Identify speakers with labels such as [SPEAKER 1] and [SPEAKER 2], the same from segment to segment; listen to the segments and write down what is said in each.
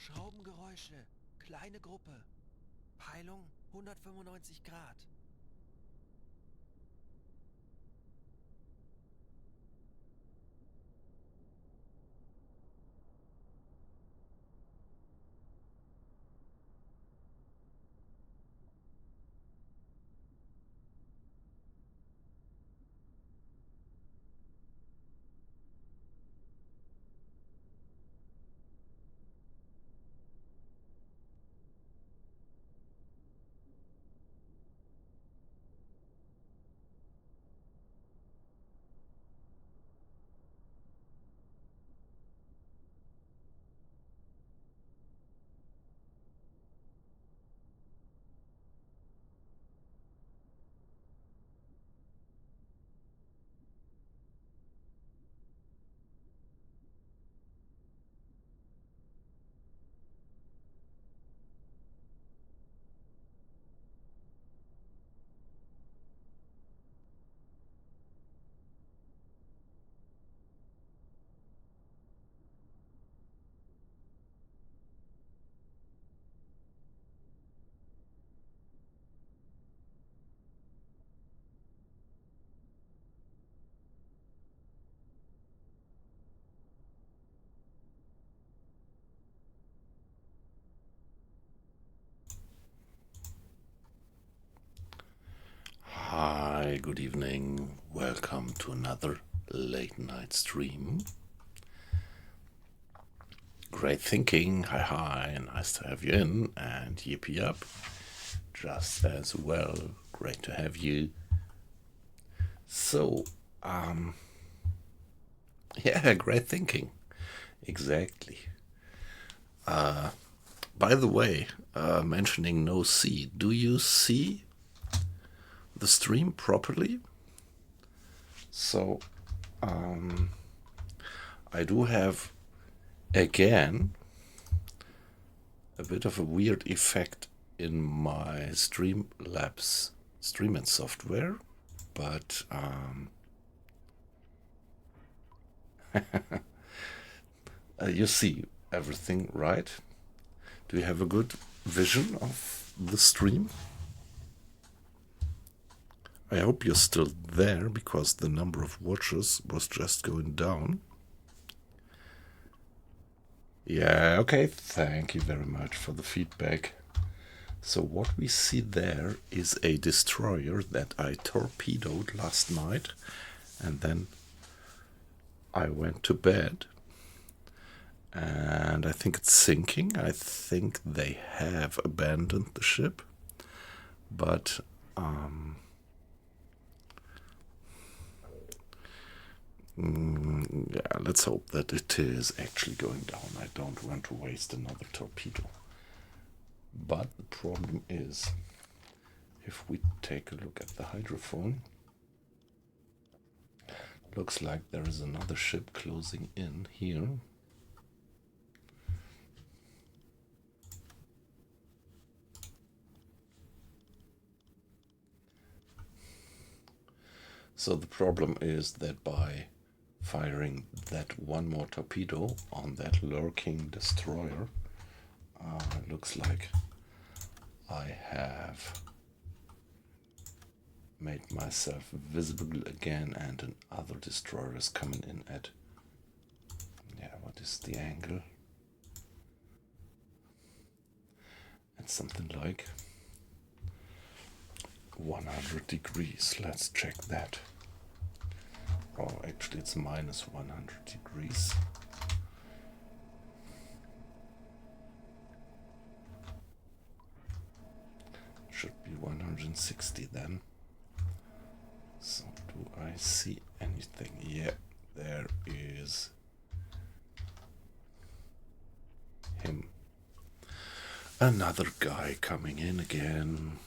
[SPEAKER 1] Schraubengeräusche. Kleine Gruppe. Peilung 195 Grad.
[SPEAKER 2] Hi, good evening. Welcome to another late night stream. Great thinking. Hi, hi. Nice to have you in. And yippee up. Just as well. Great to have you. So, yeah, great thinking. Exactly. By the way, mentioning no C, do you see the stream properly? So, I do have again a bit of a weird effect in my Streamlabs streaming software, but you see everything right. Do you have a good vision of the stream? I hope you're still there because the number of watchers was just going down. Yeah, okay, thank you very much for the feedback. So what we see there is a destroyer that I torpedoed last night, and then I went to bed, and I think it's sinking. I think they have abandoned the ship, but yeah, let's hope that it is actually going down. I don't want to waste another torpedo. But the problem is, if we take a look at the hydrophone, looks like there is another ship closing in here. So the problem is that by firing that one more torpedo on that lurking destroyer, it looks like I have made myself visible again, and another destroyer is coming in at, yeah, what is the angle? It's something like 100 degrees. Let's check that. Oh, actually it's minus 100 degrees. Should be 160 then. So do I see anything? Yeah, there is him. Another guy coming in again.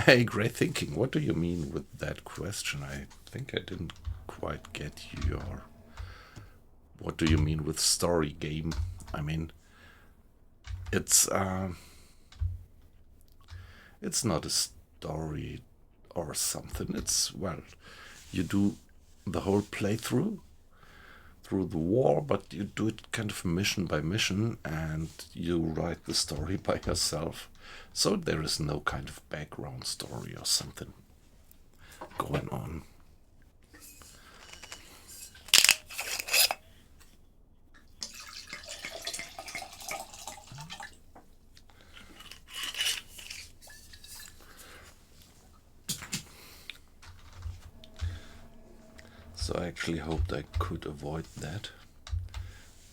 [SPEAKER 2] Hey, great thinking. What do you mean with that question? I think I didn't quite get your... What do you mean with story game? I mean, it's not a story or something. It's, well, you do the whole playthrough through the war, but you do it kind of mission by mission, and you write the story by yourself. So there is no kind of background story or something going on. So I actually hoped I could avoid that.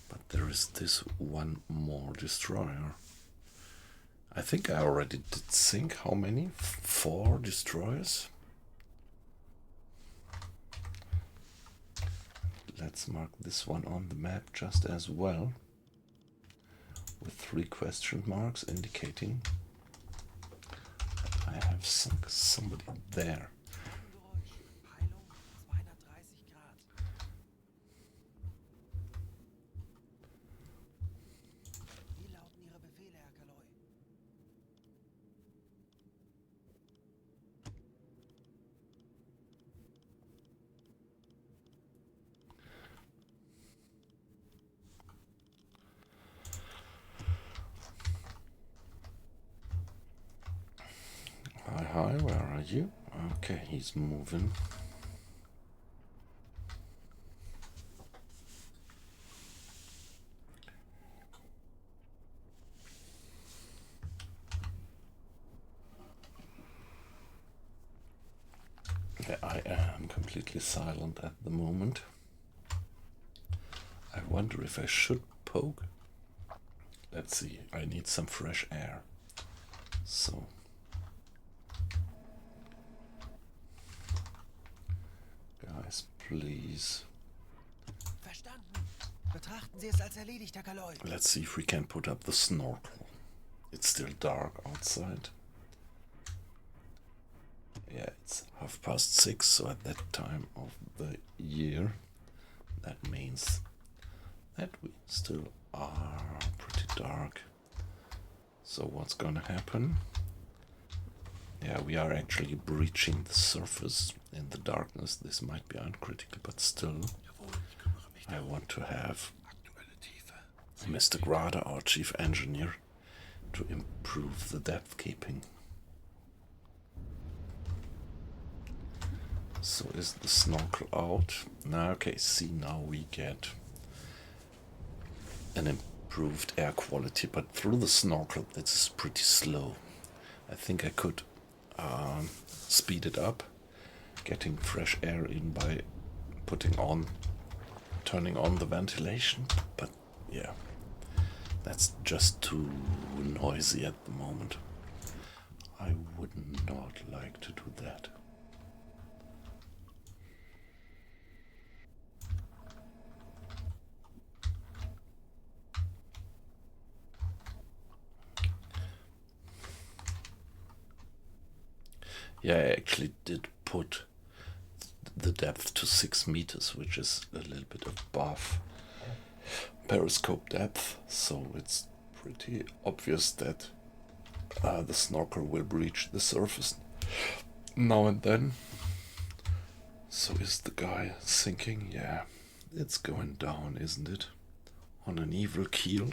[SPEAKER 2] But there is this one more destroyer. I think I already did sink how many? 4 destroyers? Let's mark this one on the map just as well, with 3 question marks indicating I have sunk somebody there.
[SPEAKER 1] Peilung 230 Grad. Wie lauten Ihre Befehle, Herr Kaloy?
[SPEAKER 2] Hi, where are you? Okay, he's moving. Yeah, I am completely silent at the moment. I wonder if I should poke. Let's see, I need some fresh air. So, guys, please.
[SPEAKER 1] Verstanden. Betrachten Sie es als erledigt, Herr Kaloy.
[SPEAKER 2] Let's see if we can put up the snorkel. It's still dark outside. Yeah, it's 6:30, so at that time of the year, that means that we still are pretty dark. So what's gonna happen? Yeah, we are actually breaching the surface in the darkness. This might be uncritical, but still, I want to have Mr. Grader, our chief engineer, to improve the depth keeping. So is the snorkel out? Now, okay, see, now we get an improved air quality, but through the snorkel, it's pretty slow. I think I could speed it up, getting fresh air in by turning on the ventilation, but yeah, that's just too noisy at the moment. I would not like to do that. Yeah, I actually did put the depth to 6 meters, which is a little bit above periscope depth, so it's pretty obvious that the snorkel will breach the surface now and then. So is the guy sinking? Yeah, it's going down, isn't it? On an evil keel.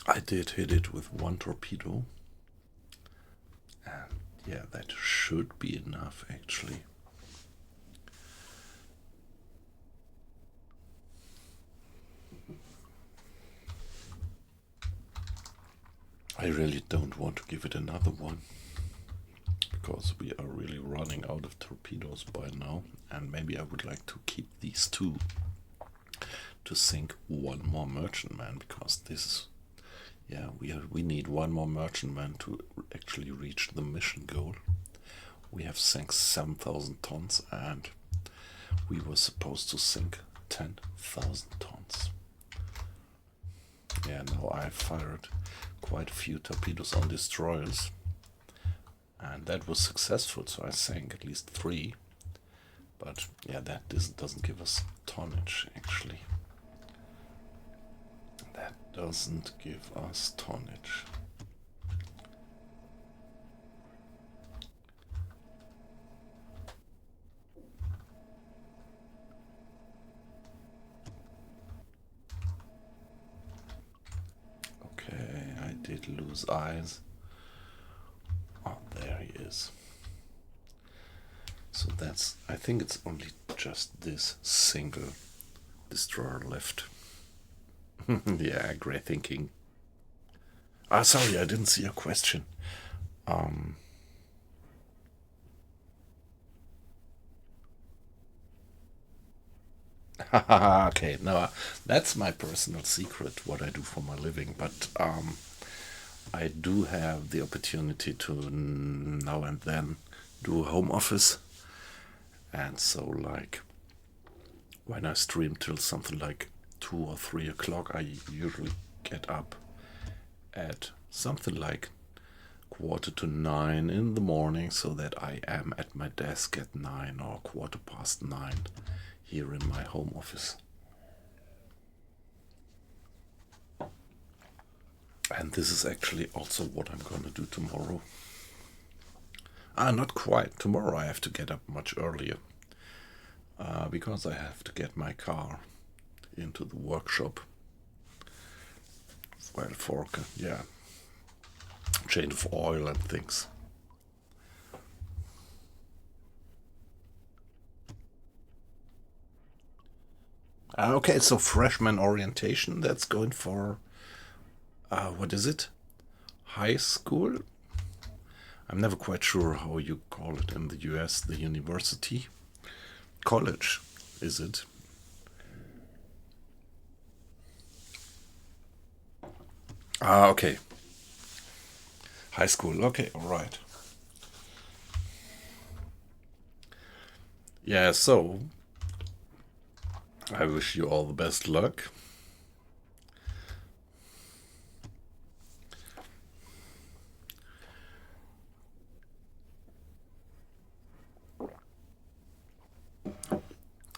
[SPEAKER 2] I did hit it with 1 torpedo, and yeah, that should be enough actually. I really don't want to give it another one, because we are really running out of torpedoes by now, and maybe I would like to keep these 2 to sink 1 more merchantman, because this is, yeah, we need 1 more merchantman to actually reach the mission goal. We have sunk 7,000 tons, and we were supposed to sink 10,000 tons. Yeah, now I fired quite a few torpedoes on destroyers, and that was successful, so I sank at least 3. But yeah, that doesn't give us tonnage actually. doesn't give us tonnage. Okay, I did lose eyes. Oh, there he is. So that's, I think it's only just this single destroyer left. Yeah, great thinking. Ah, sorry, I didn't see your question. Okay, no, that's my personal secret, what I do for my living. But I do have the opportunity to now and then do home office. And so, like, when I stream till something like 2 or 3 o'clock, I usually get up at something like 8:45 in the morning, so that I am at my desk at 9 or 9:15 here in my home office. And this is actually also what I'm gonna do tomorrow. Not quite. Tomorrow I have to get up much earlier because I have to get my car into the workshop. Well, for change of oil and things. Okay, so freshman orientation, that's going for, what is it? High school? I'm never quite sure how you call it in the US, the university. College, is it? Okay. High school, okay, alright. Yeah, so I wish you all the best luck.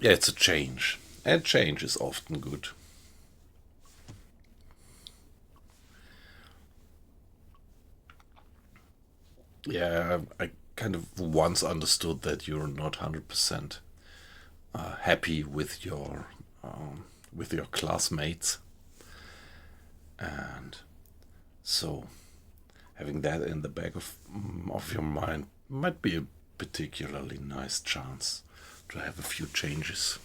[SPEAKER 2] Yeah, it's a change. And change is often good. Yeah, I kind of once understood that you're not 100% happy with your classmates, and so having that in the back of your mind might be a particularly nice chance to have a few changes.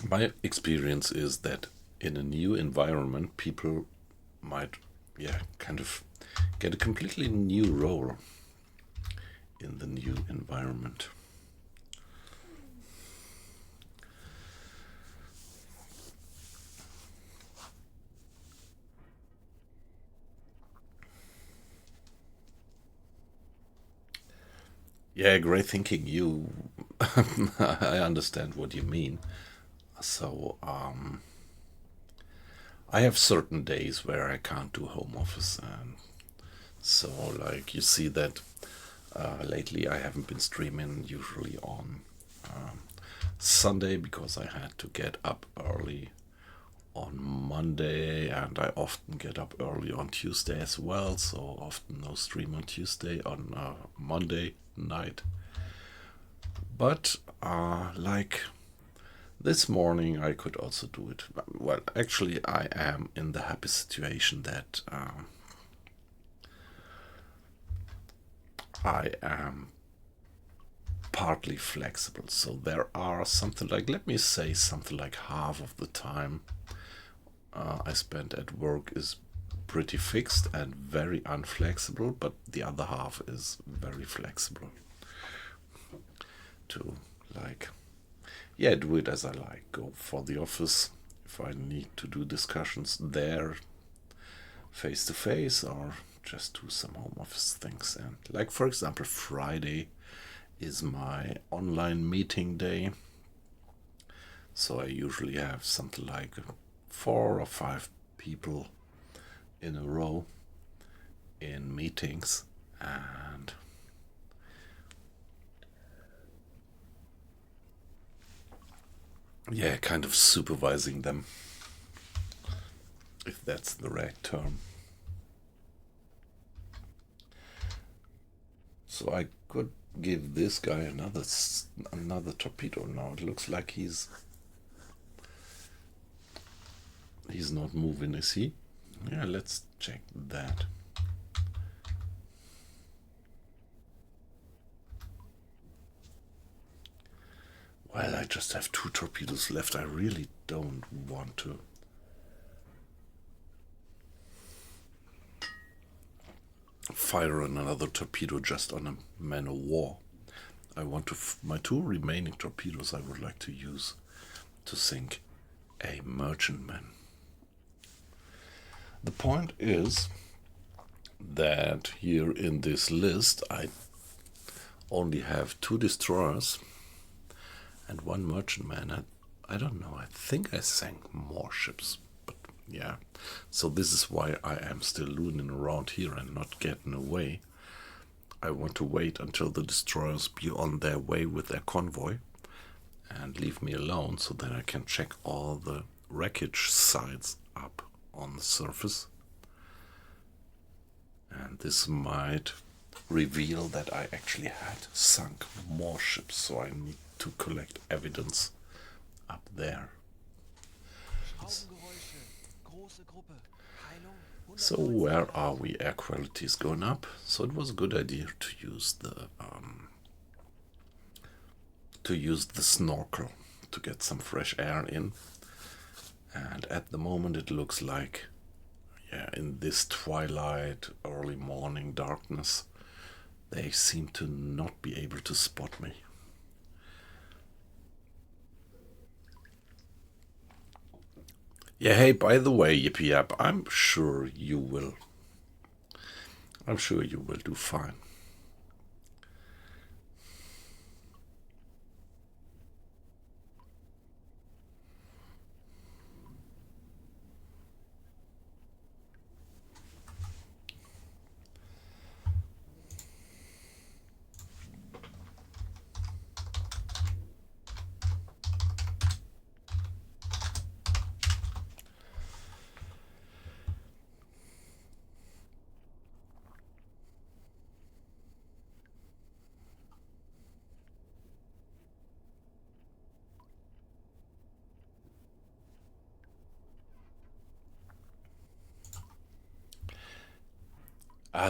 [SPEAKER 2] My experience is that in a new environment, people might, yeah, kind of get a completely new role in the new environment. Yeah, great thinking. You, I understand what you mean. So, I have certain days where I can't do home office, and so like you see that lately I haven't been streaming usually on Sunday because I had to get up early on Monday, and I often get up early on Tuesday as well, so often no stream on Tuesday, on Monday night. But like this morning, I could also do it. Well, actually, I am in the happy situation that I am partly flexible. So there are something like, let me say, something like half of the time I spend at work is pretty fixed and very unflexible, but the other half is very flexible to, like, yeah, do it as I like. Go for the office if I need to do discussions there face to face, or just do some home office things. And, like, for example, Friday is my online meeting day. So I usually have something like 4 or 5 people in a row in meetings, and yeah, kind of supervising them, if that's the right term. So I could give this guy another torpedo now. It looks like he's not moving, is he? Yeah, let's check that. Well, I just have 2 torpedoes left. I really don't want to fire another torpedo just on a man of war. I want to my 2 remaining torpedoes I would like to use to sink a merchantman. The point is that here in this list I only have 2 destroyers and 1 merchantman. I don't know, I think I sank more ships, but yeah. So this is why I am still looning around here and not getting away. I want to wait until the destroyers be on their way with their convoy and leave me alone, so that I can check all the wreckage sites up on the surface. And this might reveal that I actually had sunk more ships, so I need to collect evidence up there. So where are we? Air quality is going up, so it was a good idea to use the snorkel to get some fresh air in. And at the moment it looks like, yeah, in this twilight, early morning darkness, they seem to not be able to spot me. Yeah, hey, by the way, Yippee Yap, I'm sure you will do fine.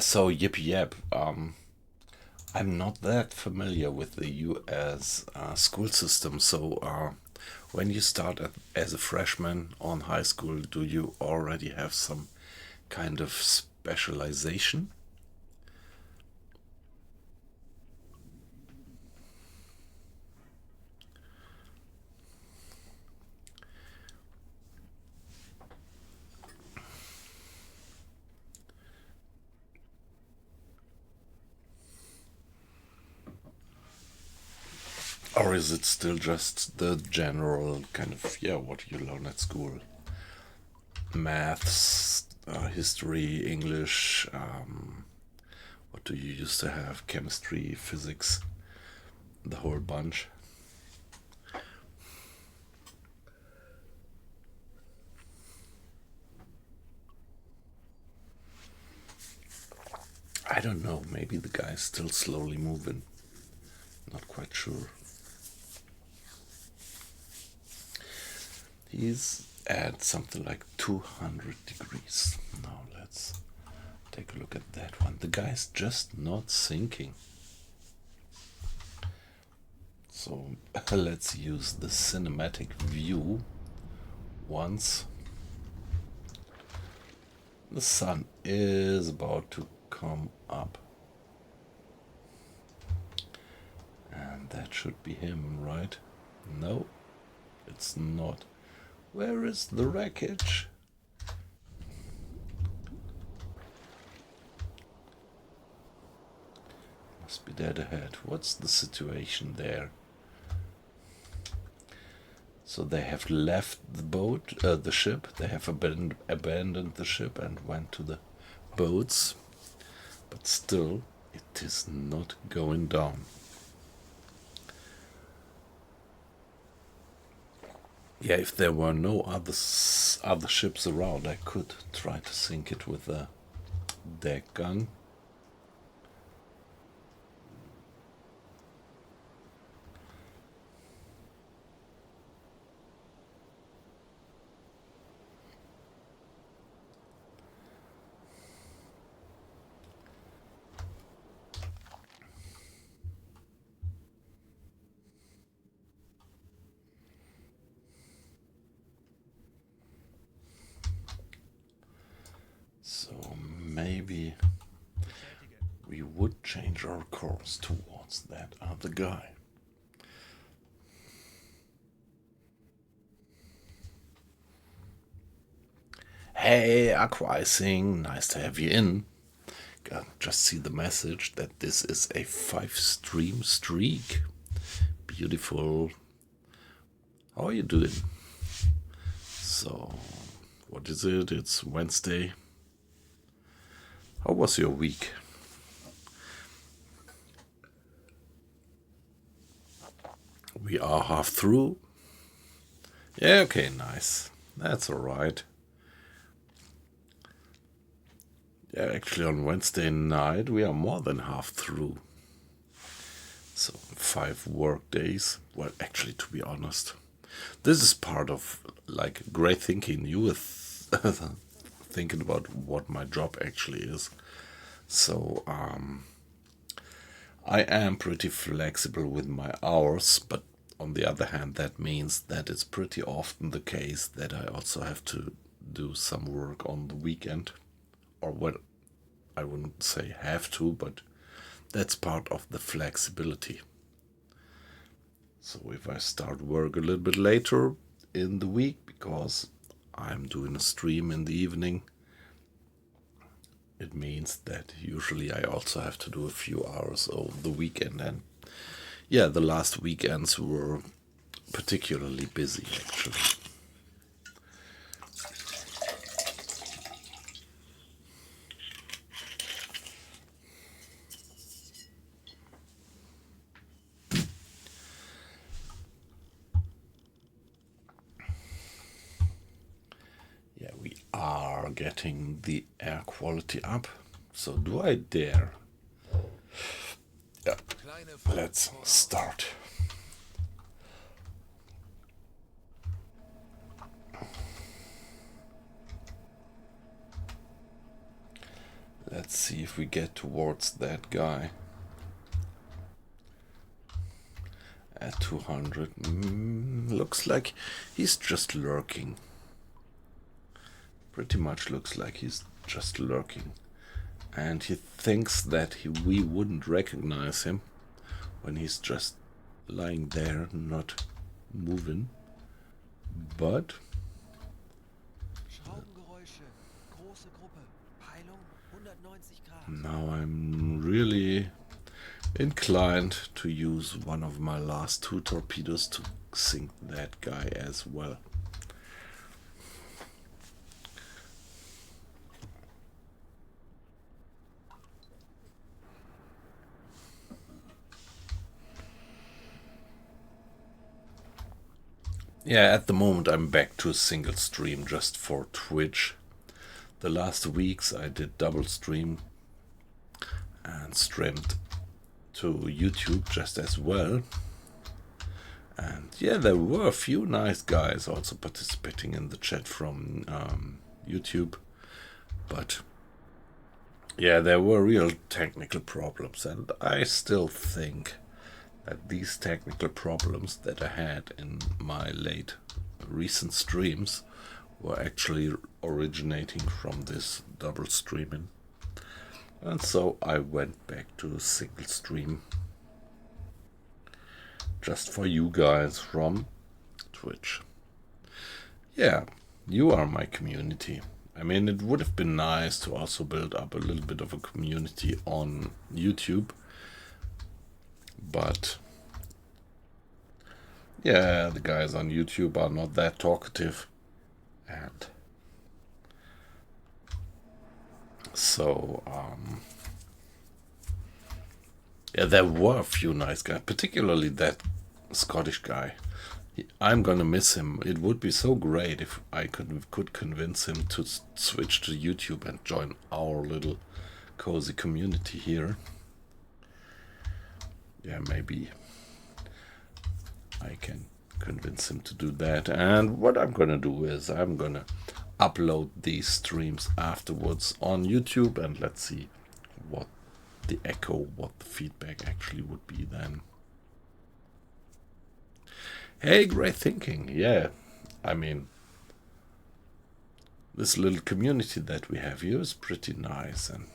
[SPEAKER 2] So Yippee Yap, I'm not that familiar with the US school system, so when you start as a freshman on high school, do you already have some kind of specialization? Or is it still just the general kind of, yeah, what you learn at school? Maths, history, English, what do you used to have? Chemistry, physics, the whole bunch. I don't know, maybe the guy's still slowly moving. Not quite sure. He's at something like 200 degrees. Now let's take a look at that one. The guy's just not sinking. So let's use the cinematic view once. The sun is about to come up. And that should be him, right? No, it's not. Where is the wreckage? Must be dead ahead. What's the situation there? So they have left the boat, the ship. They have abandoned the ship and went to the boats. But still, it is not going down. Yeah, if there were no other ships around, I could try to sink it with a deck gun. So maybe we would change our course towards that other guy. Hey, Aquising, nice to have you in. Just see the message that this is a 5-stream streak. Beautiful. How are you doing? So, what is it? It's Wednesday. How was your week? We are half through. Yeah, okay, nice. That's alright. Yeah, actually on Wednesday night we are more than half through. So 5 work days. Well, actually, to be honest, this is part of like great thinking. You were thinking about what my job actually is. So I am pretty flexible with my hours, but on the other hand, that means that it's pretty often the case that I also have to do some work on the weekend, or what I wouldn't say have to, but that's part of the flexibility. So if I start work a little bit later in the week because I'm doing a stream in the evening, it means that usually I also have to do a few hours over the weekend. And yeah, the last weekends were particularly busy actually. Yeah, we are getting the air quality up. So do I dare? Yeah, let's start. Let's see if we get towards that guy. At 200. Looks like he's just lurking. Pretty much looks like he's just lurking. And he thinks that we wouldn't recognize him when he's just lying there, not moving. But now I'm really inclined to use one of my last 2 torpedoes to sink that guy as well. Yeah, at the moment I'm back to a single stream just for Twitch. The last weeks I did double stream and streamed to YouTube just as well. And yeah, there were a few nice guys also participating in the chat from YouTube. But yeah, there were real technical problems, and I still think that these technical problems that I had in my late recent streams were actually originating from this double streaming. And so I went back to a single stream just for you guys from Twitch. Yeah, you are my community. I mean, it would have been nice to also build up a little bit of a community on YouTube. But yeah, the guys on YouTube are not that talkative. And so, yeah, there were a few nice guys, particularly that Scottish guy. I'm gonna miss him. It would be so great if I could convince him to switch to YouTube and join our little cozy community here. Yeah, maybe I can convince him to do that. And what I'm gonna do is I'm gonna upload these streams afterwards on YouTube, and let's see what the echo, what the feedback actually would be then. Hey, great thinking. Yeah, I mean, this little community that we have here is pretty nice, and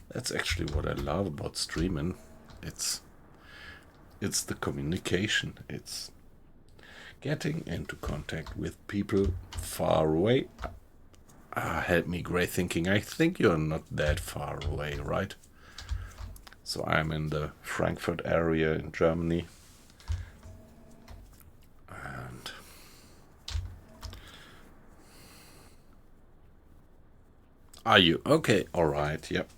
[SPEAKER 2] that's actually what I love about streaming. It's the communication. It's getting into contact with people far away. Help me, great thinking. I think you're not that far away, right? So I'm in the Frankfurt area in Germany. And are you? Okay, alright, yep.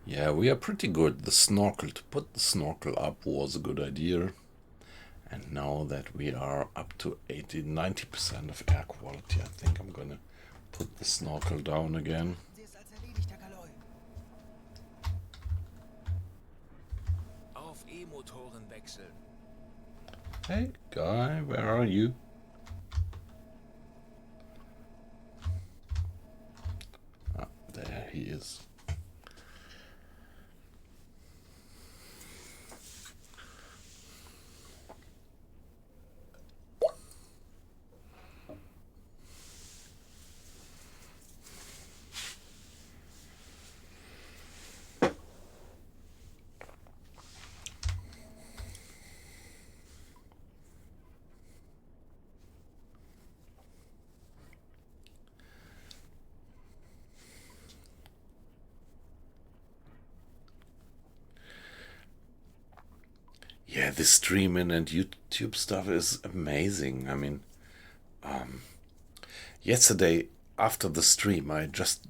[SPEAKER 2] Yeah, we are pretty good. The snorkel, to put the snorkel up was a good idea. And now that we are up to 80-90% of air quality, I think I'm gonna put the snorkel down again.
[SPEAKER 1] Auf E-Motoren wechseln.
[SPEAKER 2] Hey, guy, where are you? Ah, there he is. Yeah, this streaming and YouTube stuff is amazing. I mean, yesterday after the stream, I just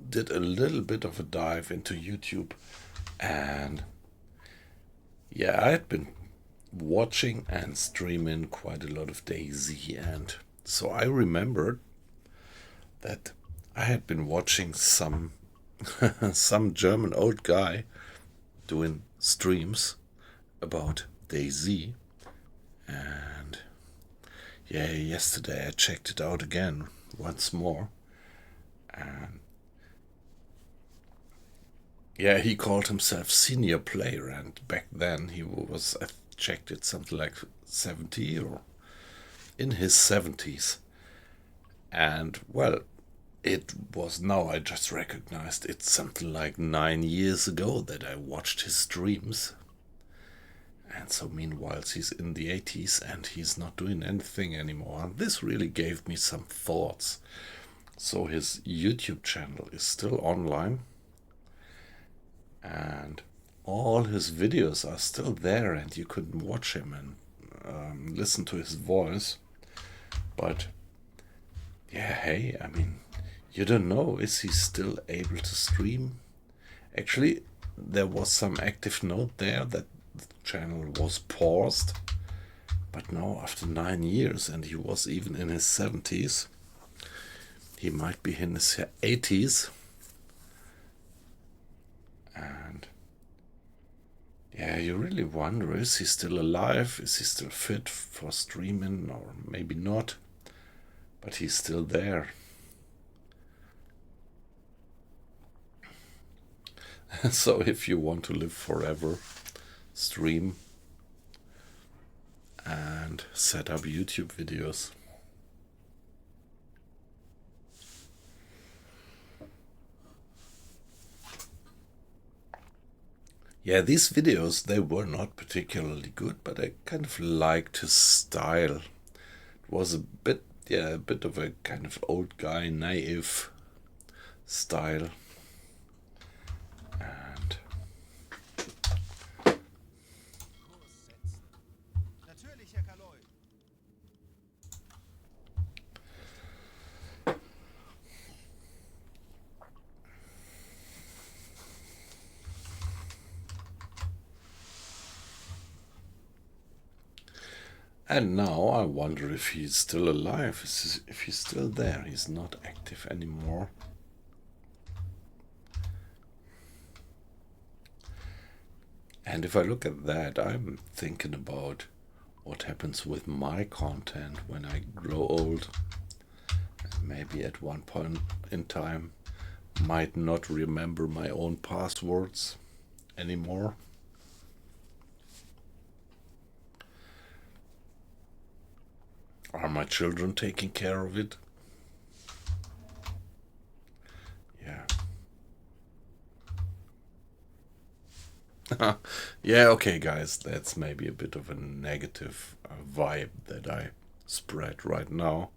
[SPEAKER 2] did a little bit of a dive into YouTube, and yeah, I had been watching and streaming quite a lot of DayZ, and so I remembered that I had been watching some some German old guy doing streams about DayZ, and yeah, yesterday I checked it out again once more, and yeah, he called himself senior player, and back then he was, I checked it, something like 70 or in his 70s. And well, it was, now I just recognized it's something like 9 years ago that I watched his streams. And so meanwhile he's in the 80s and he's not doing anything anymore. And this really gave me some thoughts. So his YouTube channel is still online, and all his videos are still there, and you can watch him and listen to his voice. But yeah, hey, I mean, you don't know, is he still able to stream? Actually, there was some active note there that the channel was paused, but now after 9 years, and he was even in his 70s, he might be in his 80s. And yeah, you really wonder, is he still alive? Is he still fit for streaming? Or maybe not, but he's still there. So if you want to live forever, stream and set up YouTube videos. Yeah, these videos, they were not particularly good, but I kind of liked his style. It was a bit, yeah, a bit of a kind of old guy, naive style. And
[SPEAKER 1] Natürlich, Herr Kaloy.
[SPEAKER 2] now I wonder if he's still alive, if he's still there. He's not active anymore. And if I look at that, I'm thinking about what happens with my content when I grow old. Maybe at one point in time, might not remember my own passwords anymore. Are my children taking care of it? Yeah. Yeah, okay, guys, that's maybe a bit of a negative vibe that I spread right now.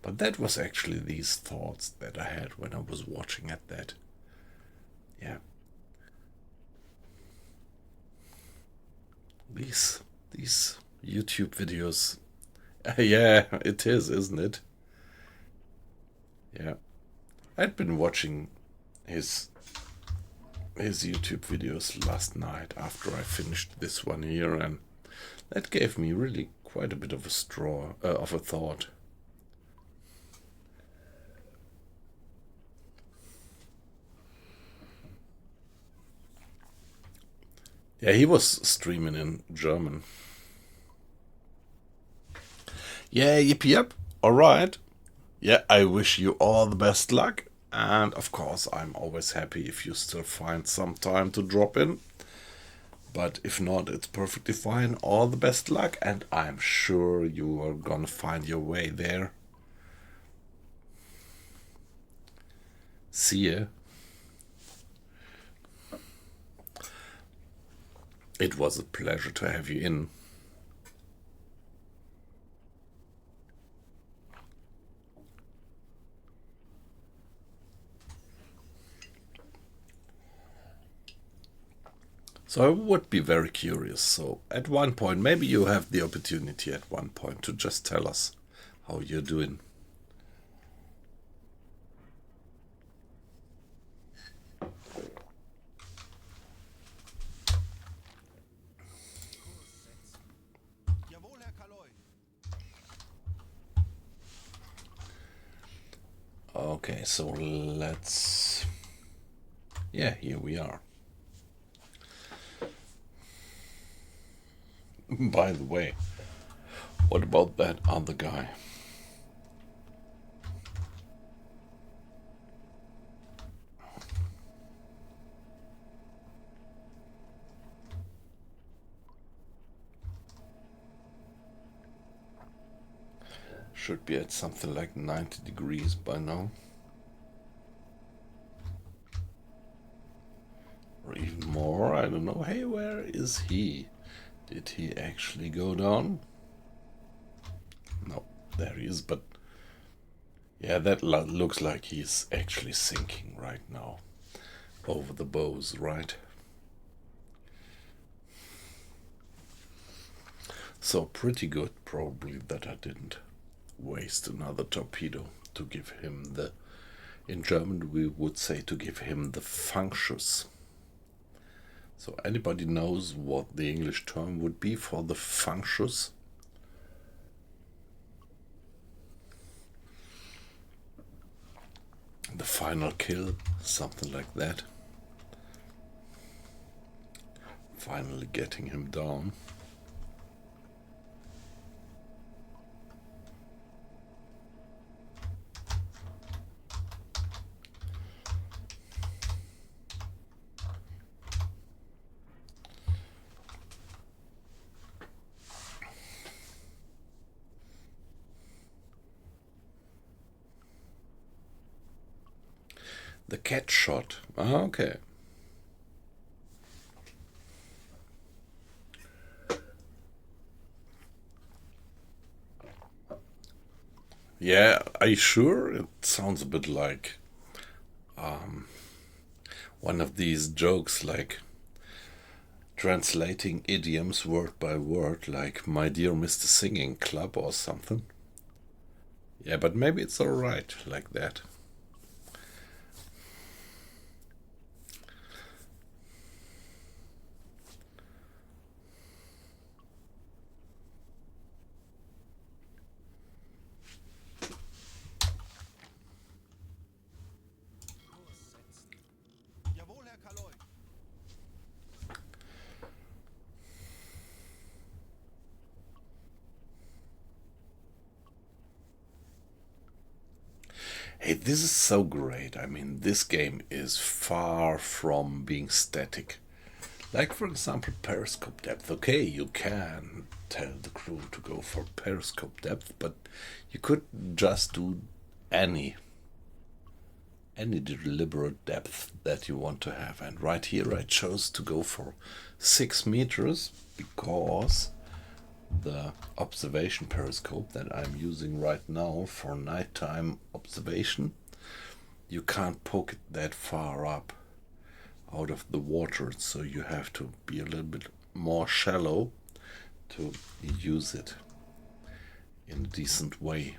[SPEAKER 2] But that was actually these thoughts that I had when I was watching at that. Yeah. These YouTube videos. Yeah, it is, isn't it? Yeah. I'd been watching his YouTube videos last night after I finished this one here, and that gave me really quite a bit of a thought. Yeah, he was streaming in German. Yeah, yep. All right. Yeah, I wish you all the best luck. And of course, I'm always happy if you still find some time to drop in. But if not, it's perfectly fine. All the best luck, and I'm sure you are gonna find your way there. See ya. It was a pleasure to have you in. So I would be very curious. So at one point, maybe you have the opportunity at one point to just tell us how you're doing.
[SPEAKER 1] Jawohl, Herr Kaloy.
[SPEAKER 2] Okay, so let's... Yeah, here we are. By the way, what about that other guy? Should be at something like 90 degrees by now. Or even more, I don't know. Hey, where is he? Did he actually go down? No, there he is, but yeah, that looks like he's actually sinking right now over the bows, right? So pretty good, probably, that I didn't waste another torpedo to give him the, in German we would say, to give him the functus. So anybody knows what the English term would be for the functus? The final kill, something like that. Finally getting him down. The cat shot. Ah, okay. Yeah, are you sure? It sounds a bit like one of these jokes, like translating idioms word by word, like "My dear Mr. Singing Club" or something. Yeah, but maybe it's alright like that.
[SPEAKER 1] Kurs setzen. Jawohl, Herr Kaloy.
[SPEAKER 2] Hey, this is so great. I mean, this game is far from being static. Like, for example, periscope depth. Okay, you can tell the crew to go for periscope depth, but you could just do any deliberate depth that you want to have. And right here I chose to go for 6 meters because the observation periscope that I'm using right now for nighttime observation, you can't poke it that far up out of the water, so you have to be a little bit more shallow to use it in a decent way.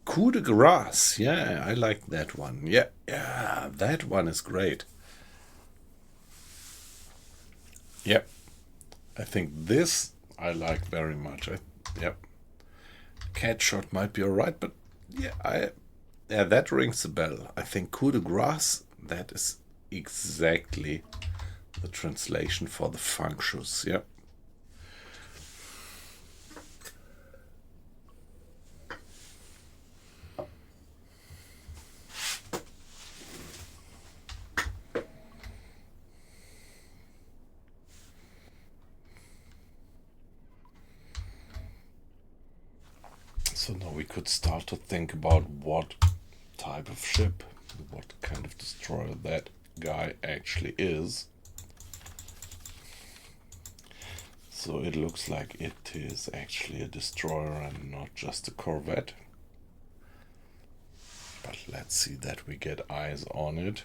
[SPEAKER 2] Coup de grace, yeah, I like that one. Yeah, that one is great. Yep, I think this I like very much. Yep, cat shot might be alright, but yeah, that rings a bell. I think coup de grace, that is exactly the translation for the functions. Yep. So now we could start to think about what type of ship, what kind of destroyer that guy actually is. So it looks like it is actually a destroyer and not just a corvette. But let's see that we get eyes on it.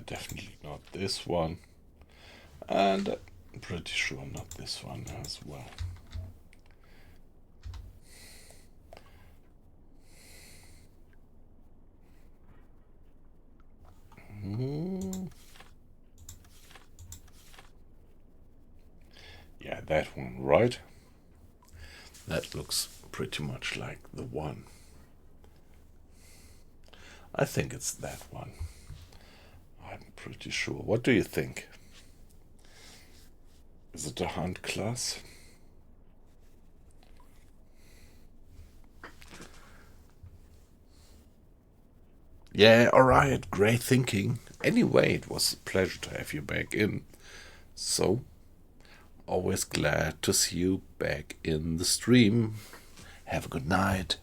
[SPEAKER 2] Definitely not this one. And I'm pretty sure not this one as well. Yeah, that one, right? That looks pretty much like the one. I think it's that one. I'm pretty sure. What do you think? Is it a hunt class? Yeah, alright, great thinking. Anyway, it was a pleasure to have you back in. So, always glad to see you back in the stream. Have a good night.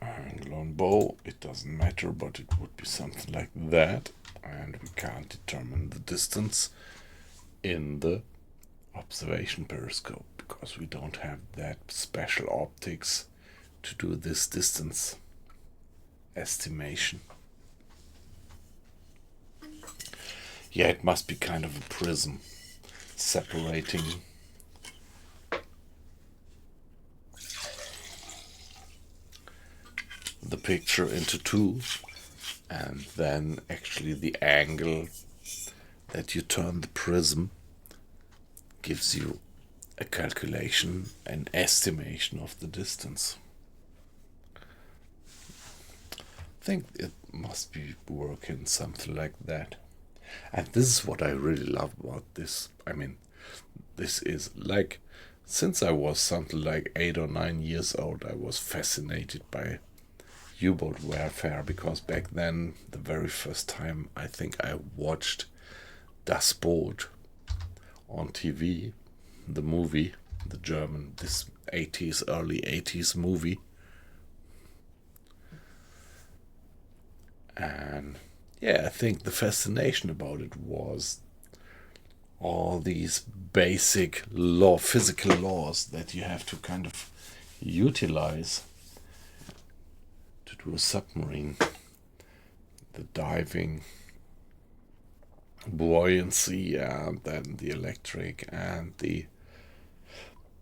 [SPEAKER 2] Angle on bow, it doesn't matter, but it would be something like that. And we can't determine the distance in the observation periscope because we don't have that special optics to do this distance estimation. Yeah, it must be kind of a prism separating the picture into two, and then actually the angle that you turn the prism gives you a calculation, an estimation of the distance. I think it must be working something like that. And this is what I really love about this. I mean, this is like, since I was something like 8 or 9 years old, I was fascinated by U-boat warfare, because back then, the very first time I think I watched Das Boot on TV, the movie, the German, this 80s, early 80s movie. And yeah, I think the fascination about it was all these basic physical laws that you have to kind of utilize to do a submarine. The diving, buoyancy, and then the electric and the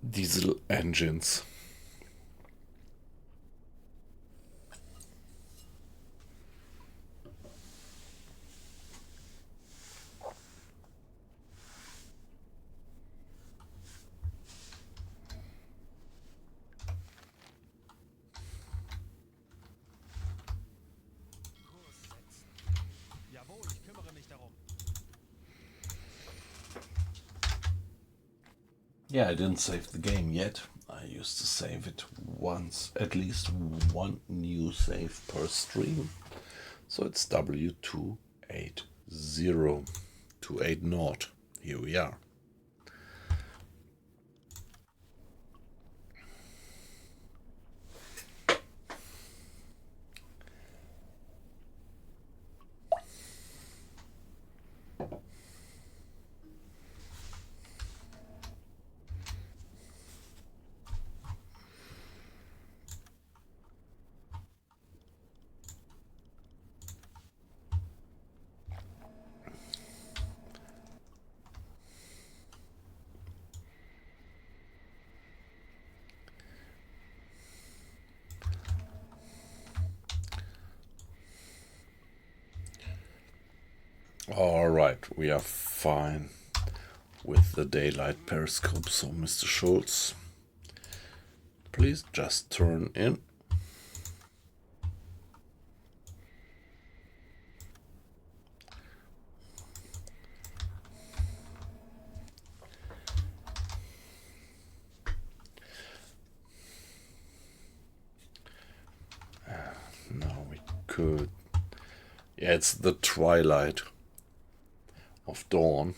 [SPEAKER 2] diesel engines.
[SPEAKER 1] Jawohl, ich kümmere mich darum.
[SPEAKER 2] Yeah, I didn't save the game yet. I used to save it once, at least one new save per stream. So it's W280, 280. Here we are. Alright, we are fine with the daylight periscope, so Mr. Schultz, please just turn in. Now we could. Yeah, it's the twilight of dawn.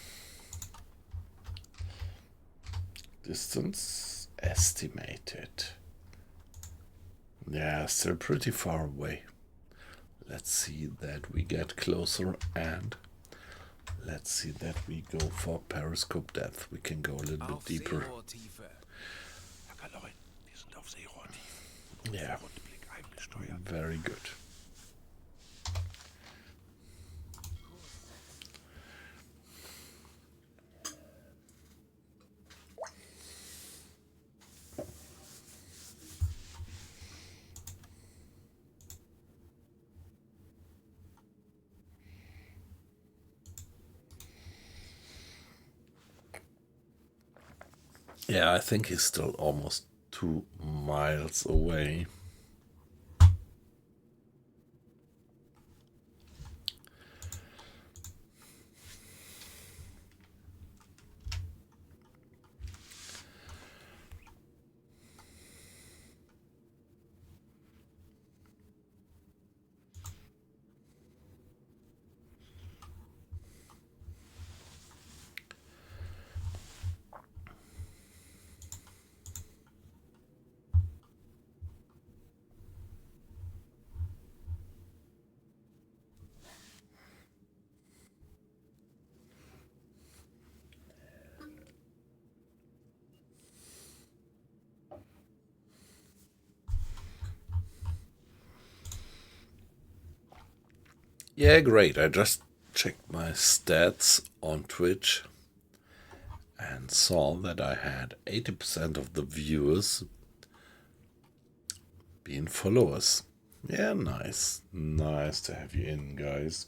[SPEAKER 2] Distance estimated. Yeah, still pretty far away. Let's see that we get closer, and let's see that we go for periscope depth. We can go a little bit deeper.
[SPEAKER 1] Wir sind auf Seerohrtiefe.
[SPEAKER 2] Yeah,
[SPEAKER 1] Rundblick eingesteuert.
[SPEAKER 2] very good. Yeah, I think he's still almost 2 miles away. Yeah, great. I just checked my stats on Twitch and saw that I had 80% of the viewers being followers. Yeah, nice. Nice to have you in, guys.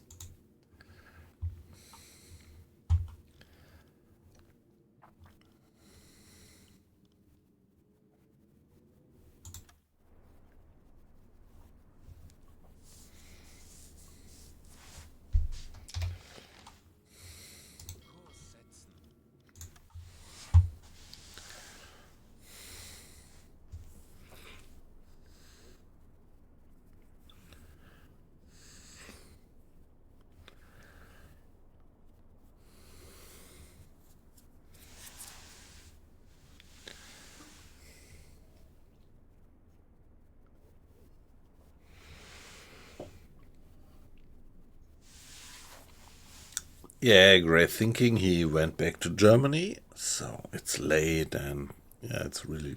[SPEAKER 2] Yeah, great thinking. He went back to Germany, so it's late and yeah, it's really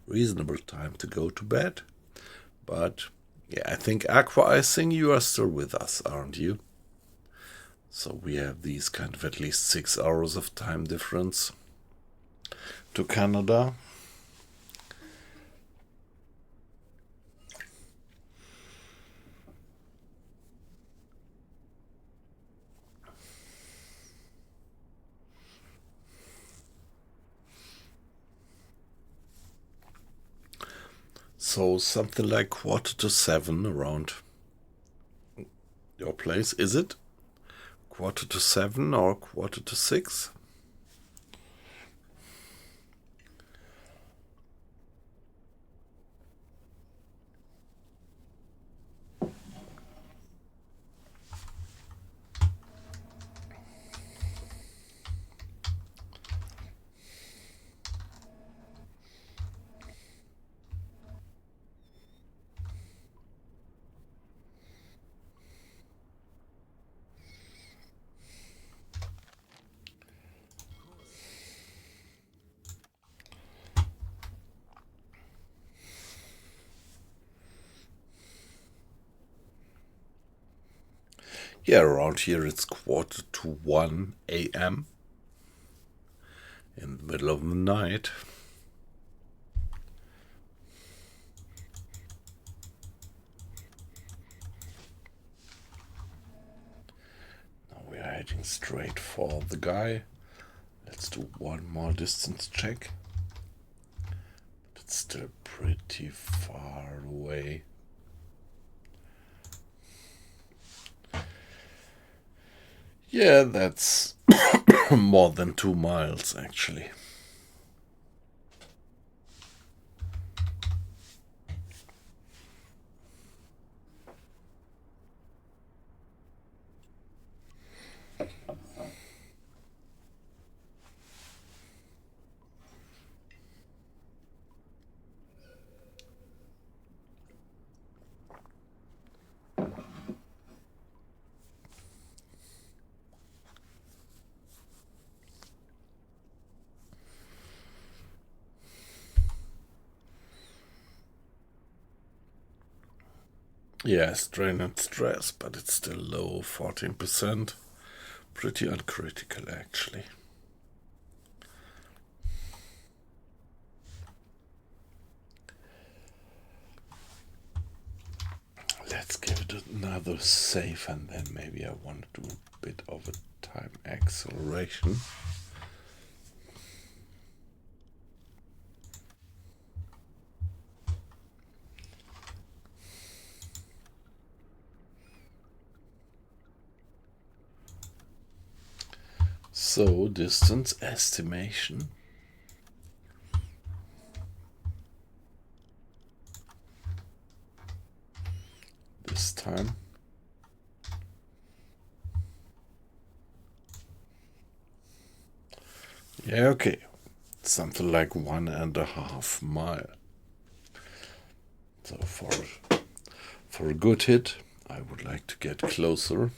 [SPEAKER 2] reasonable time to go to bed. But yeah, I think Aqua Icing, you are still with us, aren't you? So we have these kind of at least 6 hours of time difference to Canada. So something like 6:45 around your place, is it? 6:45 or 5:45? Yeah, around here it's 1:45 a.m. in the middle of the night. Now we are heading straight for the guy. Let's do one more distance check. But it's still pretty far away. Yeah, that's more than 2 miles actually. Yeah, strain and stress, but it's still low, 14%. Pretty uncritical actually. Let's give it another save and then maybe I want to do a bit of a time acceleration. So, distance estimation. This time. Yeah, okay. Something like 1.5 mile. So for a good hit, I would like to get closer.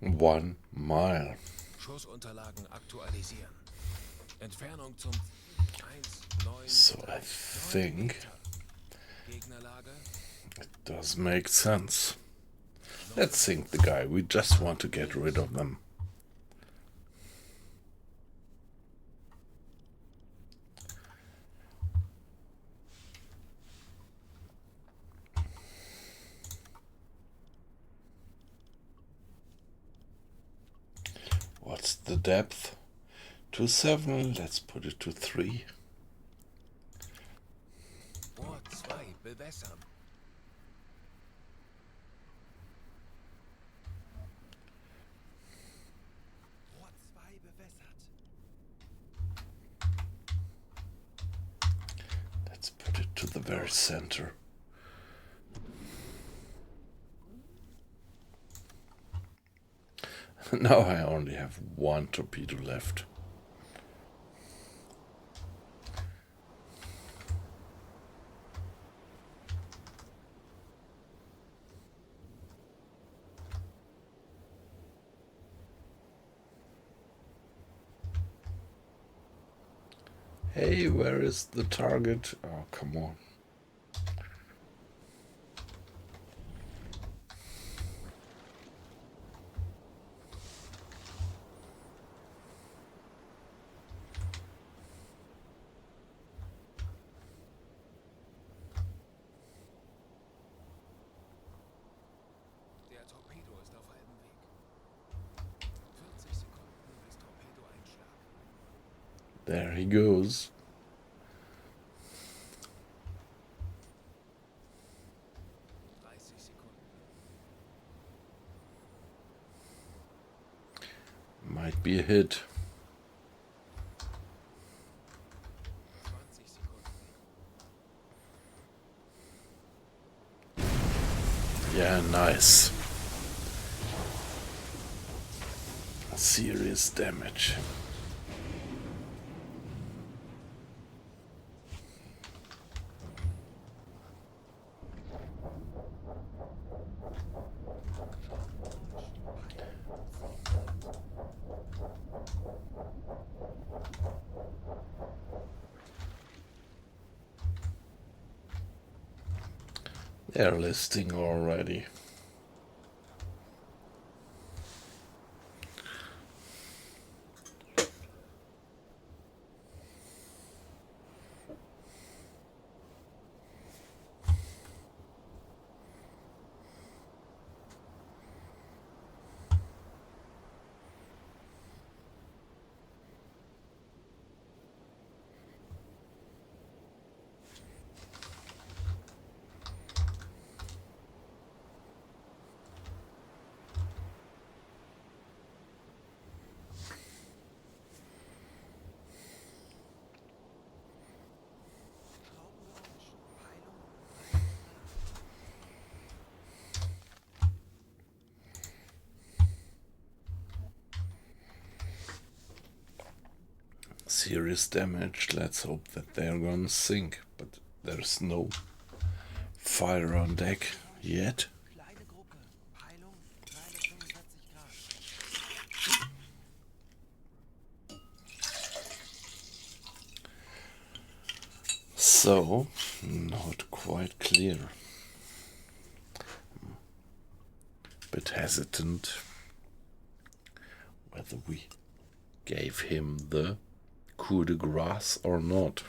[SPEAKER 2] One mile.
[SPEAKER 1] Schussunterlagen aktualisieren. Entfernung zum 1,9.
[SPEAKER 2] So I think It does make sense. Let's sink the guy. We just want to get rid of them. What's the depth? To 7. Let's put it to 3. Let's put it to the very center. Now I only have 1 torpedo left. Hey, where is the target? Oh, come on. There he goes. Might be a hit. Yeah, nice. Serious damage. They're listing already. Serious damage. Let's hope that they're gonna sink, but there's no fire on deck yet. So, not quite clear. Bit hesitant whether we gave him the coup de grace or not.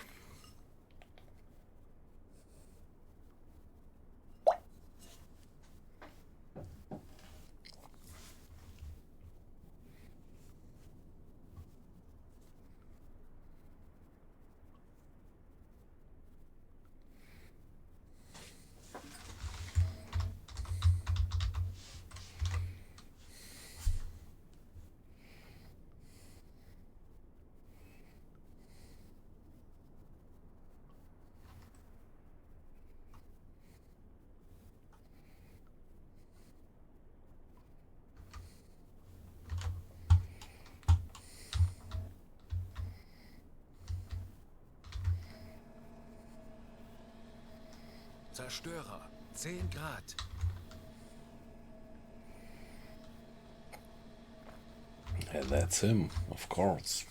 [SPEAKER 1] Zerstörer, 10 Grad.
[SPEAKER 2] Yeah, that's him, of course.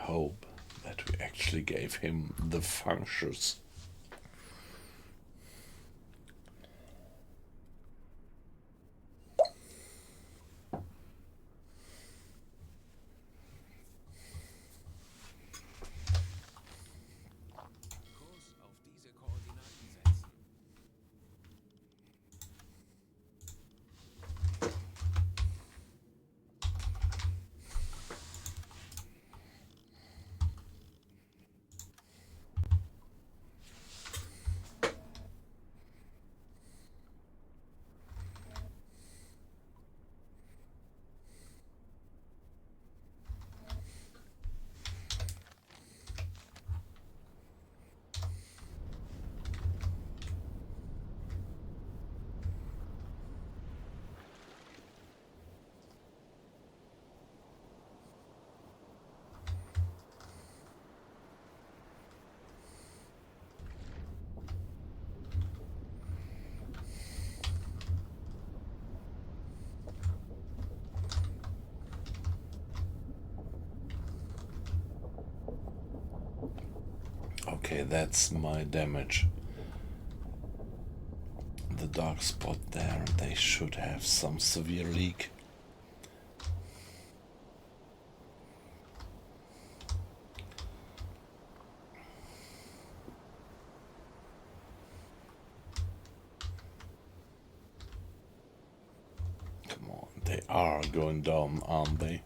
[SPEAKER 2] hope that we actually gave him the functions.
[SPEAKER 1] Kurs auf diese Koordinaten setzen.
[SPEAKER 2] Okay, that's my damage. The dark spot there, they should have some severe leak. Come on, they are going down, aren't they?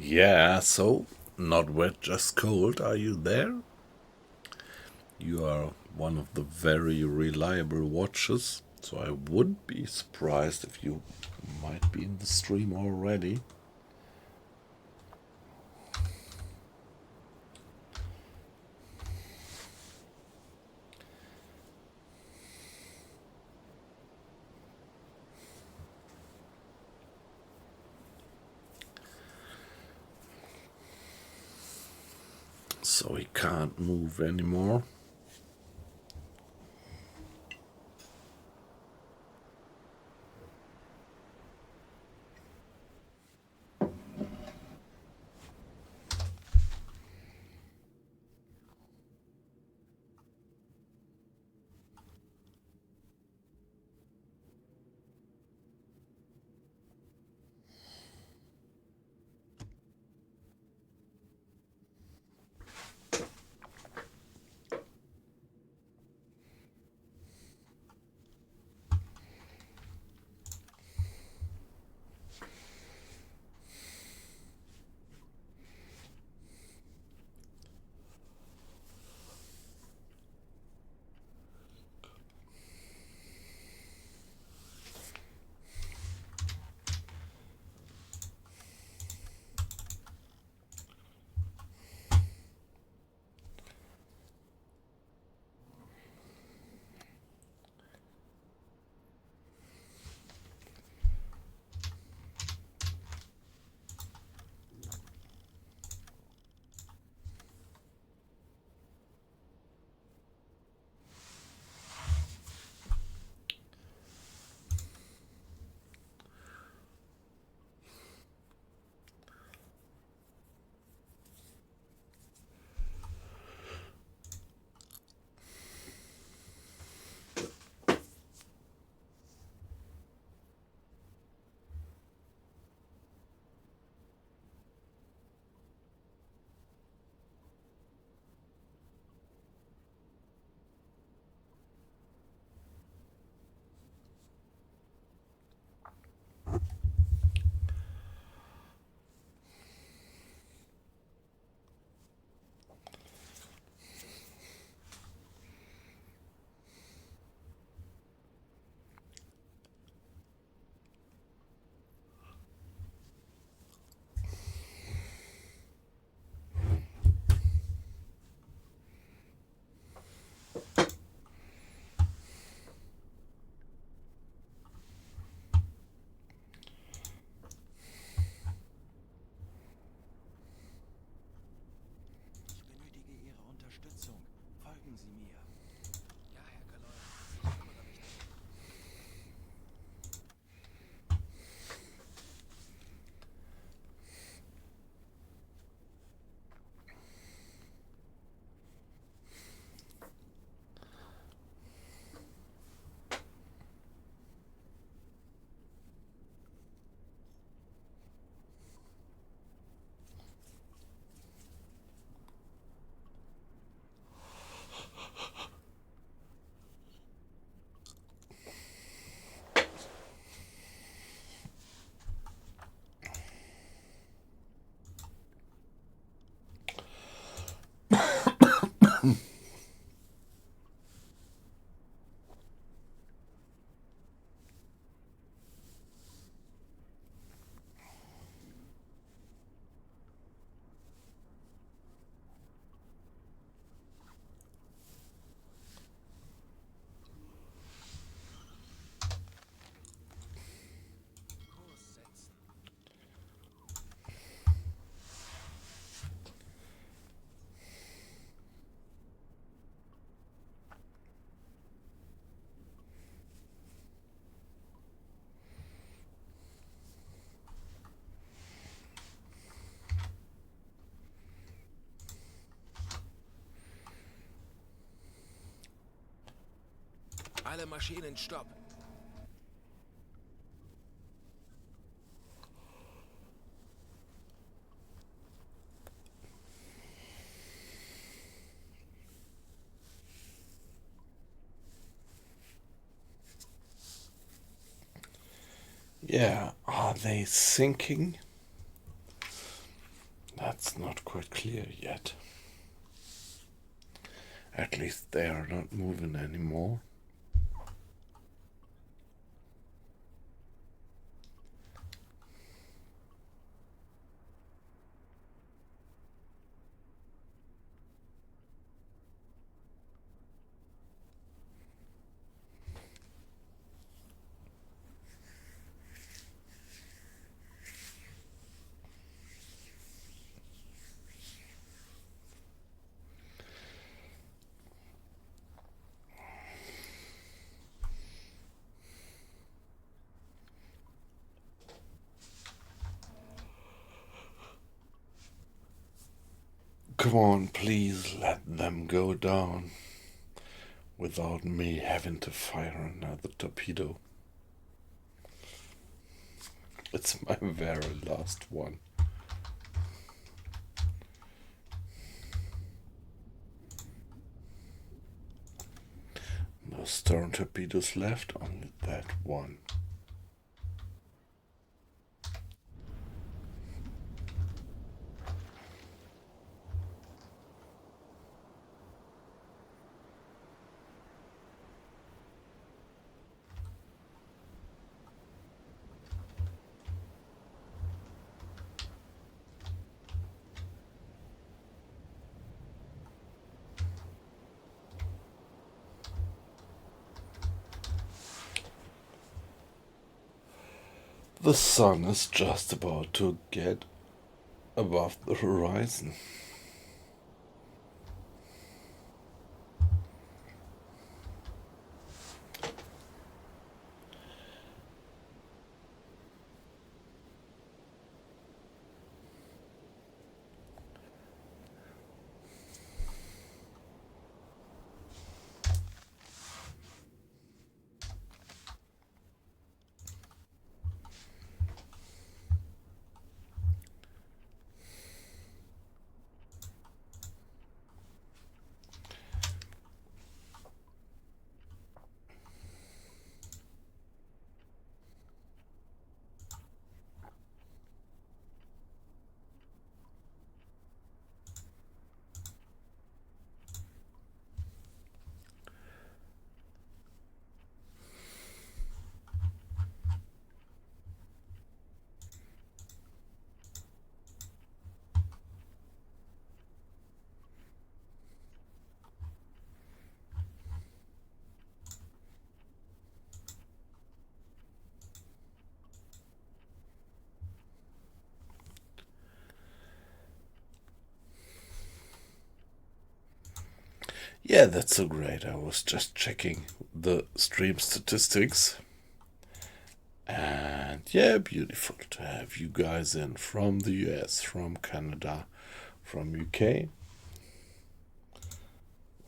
[SPEAKER 2] Yeah, so not wet, just cold. Are you there? You are one of the very reliable watchers, so I wouldn't be surprised if you might be in the stream already. So he can't move anymore.
[SPEAKER 1] Kurs setzen. Alle Maschinen stopp.
[SPEAKER 2] Yeah, are they sinking? That's not quite clear yet. At least they are not moving anymore. Come on, please let them go down without me having to fire another torpedo. It's my very last one. No stern torpedoes left, only that one. The sun is just about to get above the horizon. Yeah, that's so great. I was just checking the stream statistics. And yeah, beautiful to have you guys in from the US, from Canada, from UK.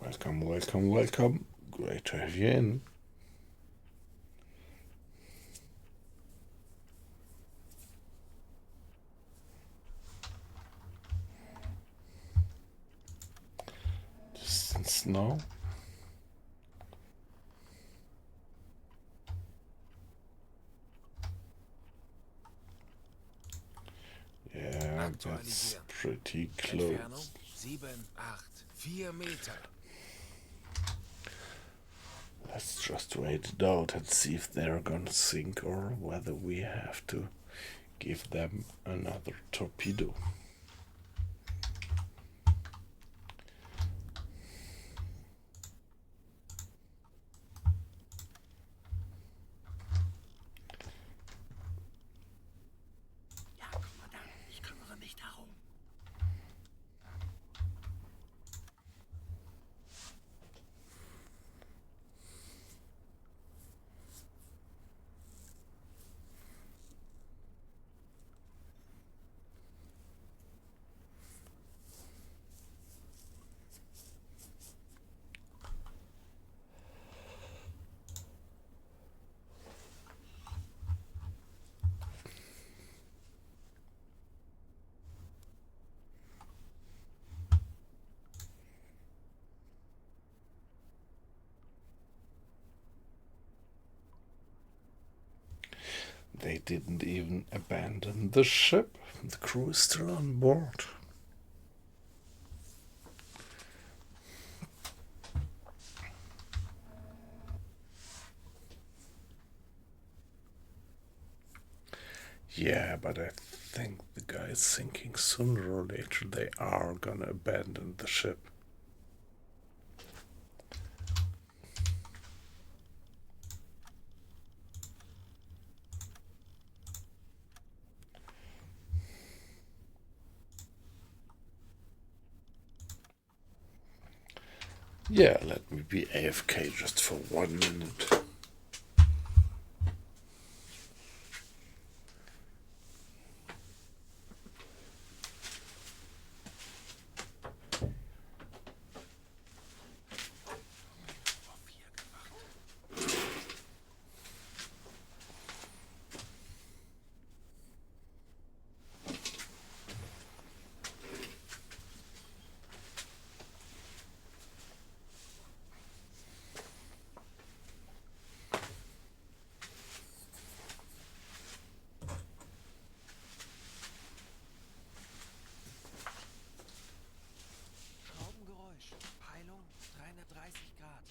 [SPEAKER 2] Welcome, welcome, welcome. Great to have you in. Distance now. Yeah, that's pretty
[SPEAKER 1] Entfernung
[SPEAKER 2] close.
[SPEAKER 1] 7, 8, 4 Meter.
[SPEAKER 2] Let's just wait it out and see if they're gonna sink or whether we have to give them another torpedo.
[SPEAKER 1] Ja, Kommandant, ich kümmere mich darum.
[SPEAKER 2] They didn't even abandon the ship. The crew is still on board. Yeah, but I think the guy is sinking. Sooner or later they are gonna abandon the ship. Yeah, let me be AFK just for 1 minute.
[SPEAKER 1] Schraubengeräusch. Peilung 330 Grad.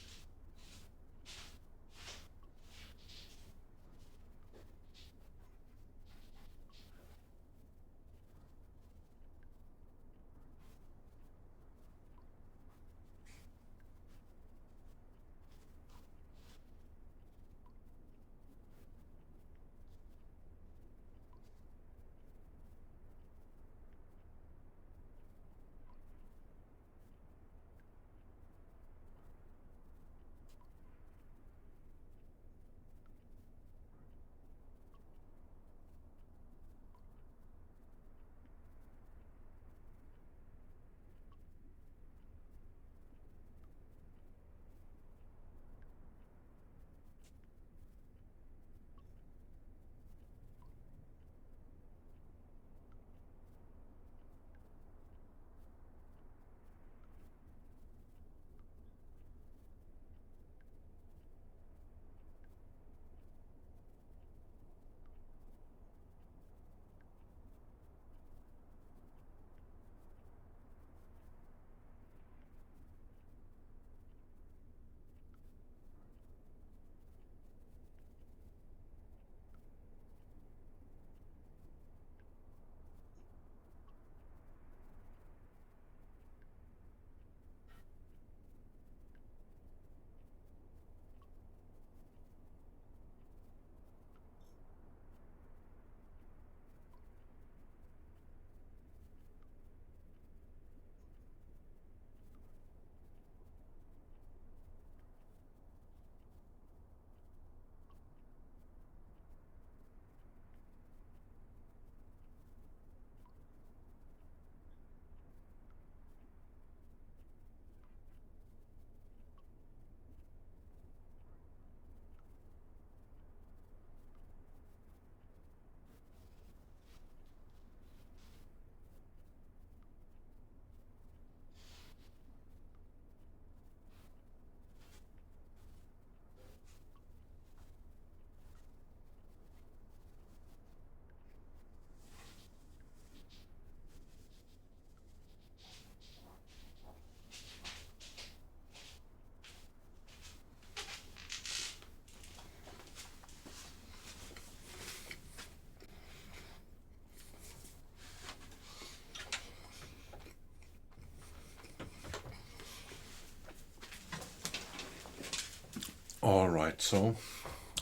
[SPEAKER 2] Alright, so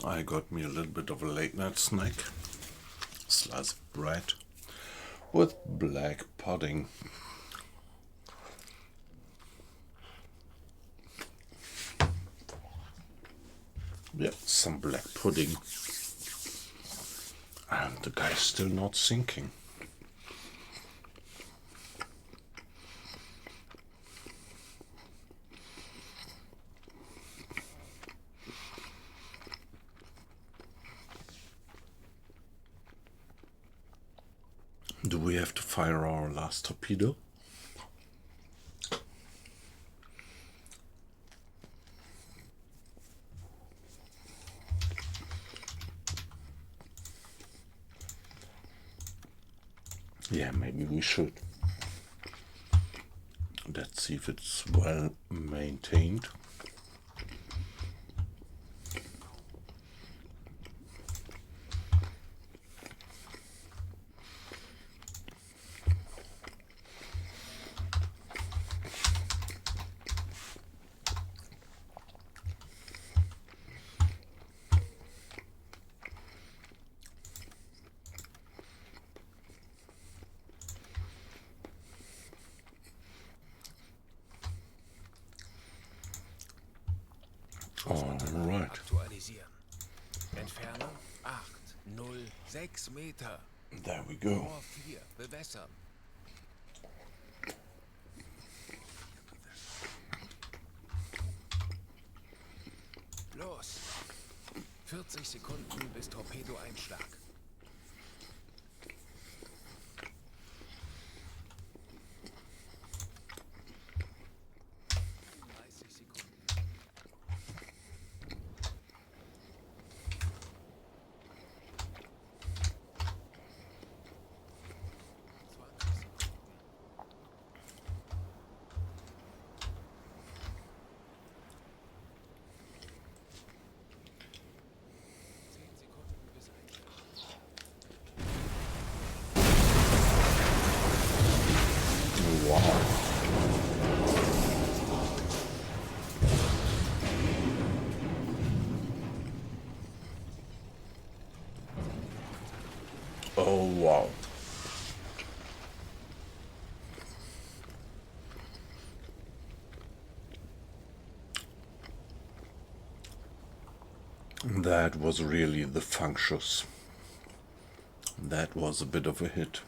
[SPEAKER 2] I got me a little bit of a late night snack. Slice of bread with black pudding. Yeah, some black pudding. And the guy's still not sinking. Do we have to fire our last torpedo? Yeah, maybe we should. Let's see if it's well maintained. Alright.
[SPEAKER 1] Aktualisieren. Entfernung 806 Meter.
[SPEAKER 2] There we go.
[SPEAKER 1] Rohr 4 bewässern. Los. 40 Sekunden bis Torpedoeinschlag. 30 Sekunden. 20 Sekunden. 10 Sekunden bis Einschlag.
[SPEAKER 2] Wow. Oh, wow. That was really the functious. That was a bit of a hit.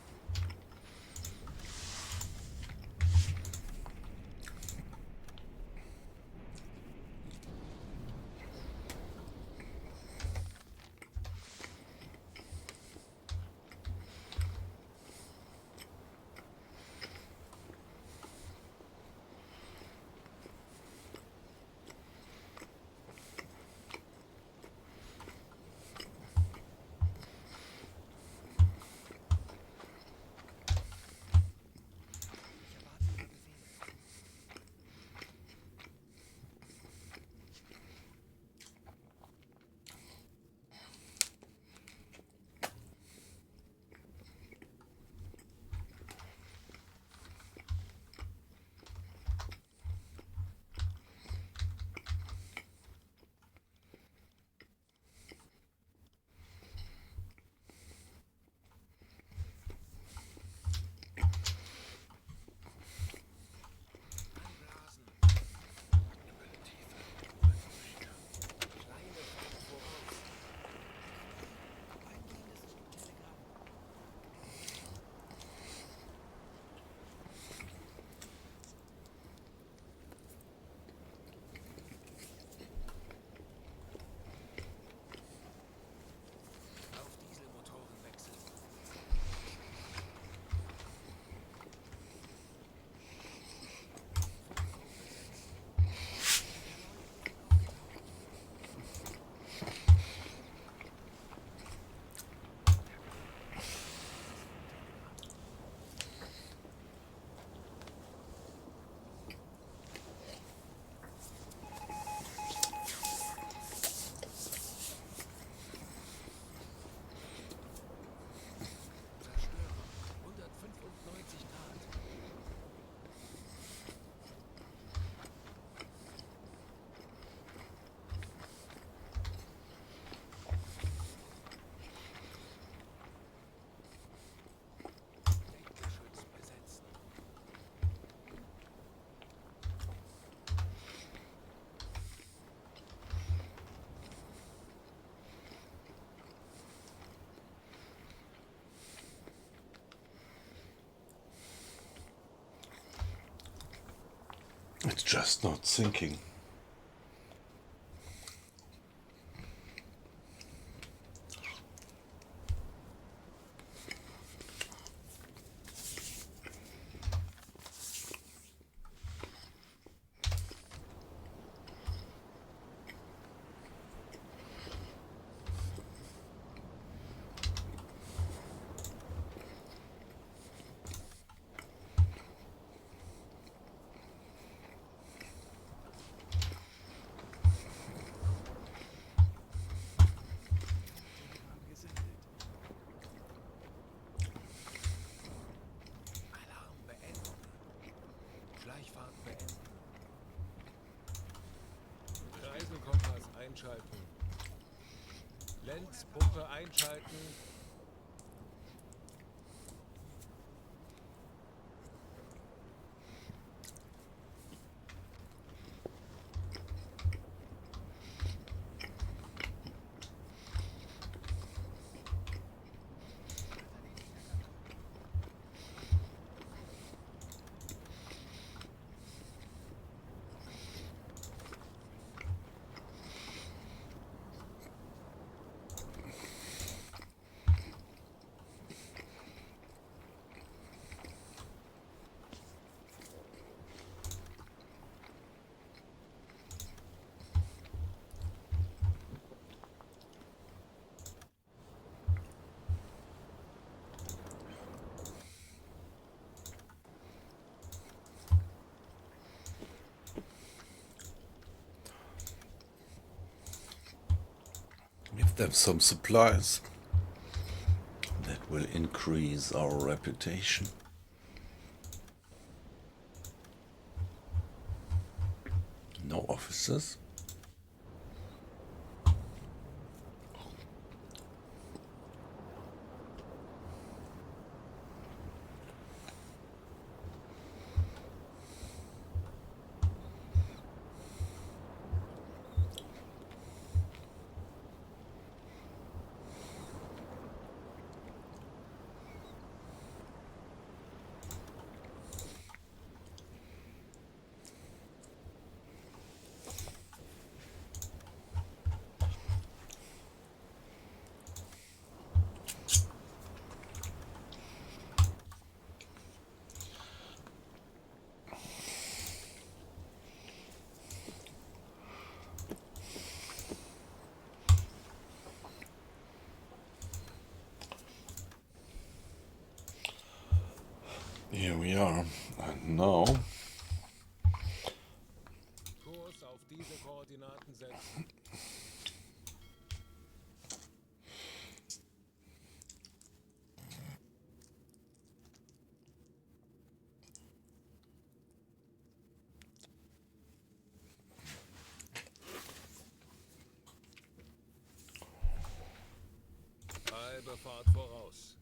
[SPEAKER 2] It's just not sinking.
[SPEAKER 1] Telegramm gesendet. Alarm beenden. Schleichfahrt beenden.
[SPEAKER 3] Reisekompass einschalten. Lenzpumpe einschalten.
[SPEAKER 2] Give them some supplies. That will increase our reputation. No officers. Here we are. And now
[SPEAKER 3] Kurs auf diese Koordinaten setzen. Halbe Fahrt voraus.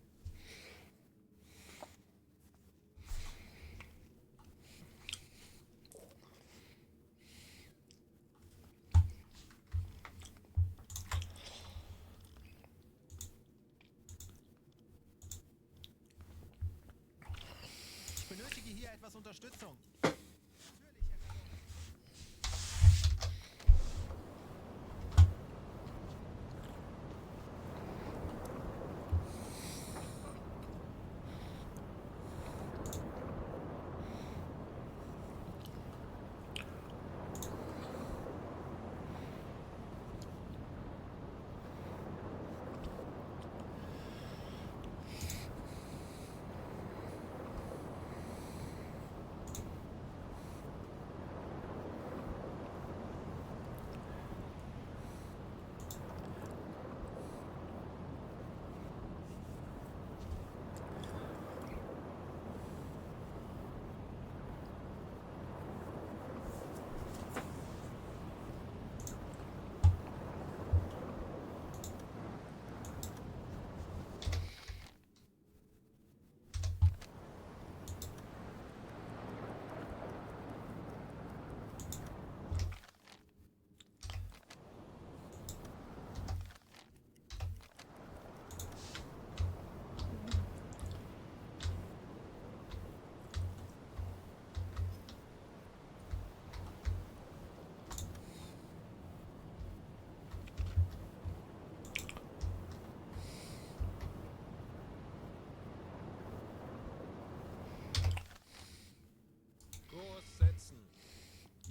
[SPEAKER 1] Ich benötige hier etwas Unterstützung.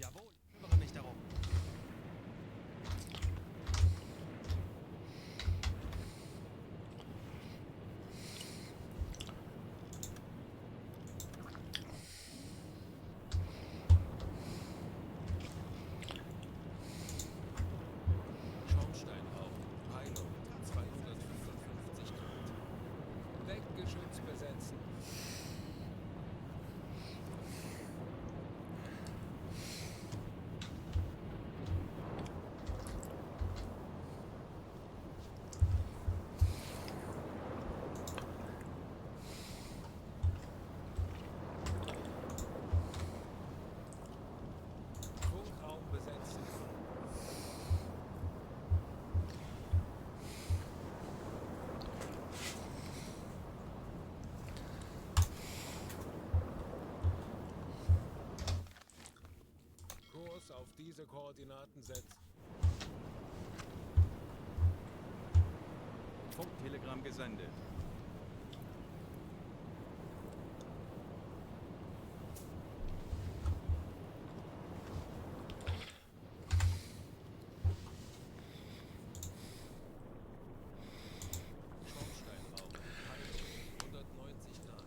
[SPEAKER 1] Jawohl, kümmere mich darum.
[SPEAKER 3] Schornsteinrauch. Peilung 255 Grad. Deckgeschütz besetzen. Funkraum besetzen. Kurs auf diese Koordinaten setzen.
[SPEAKER 4] Funktelegramm gesendet.
[SPEAKER 3] Schornsteinrauch. Peilung 190 Grad.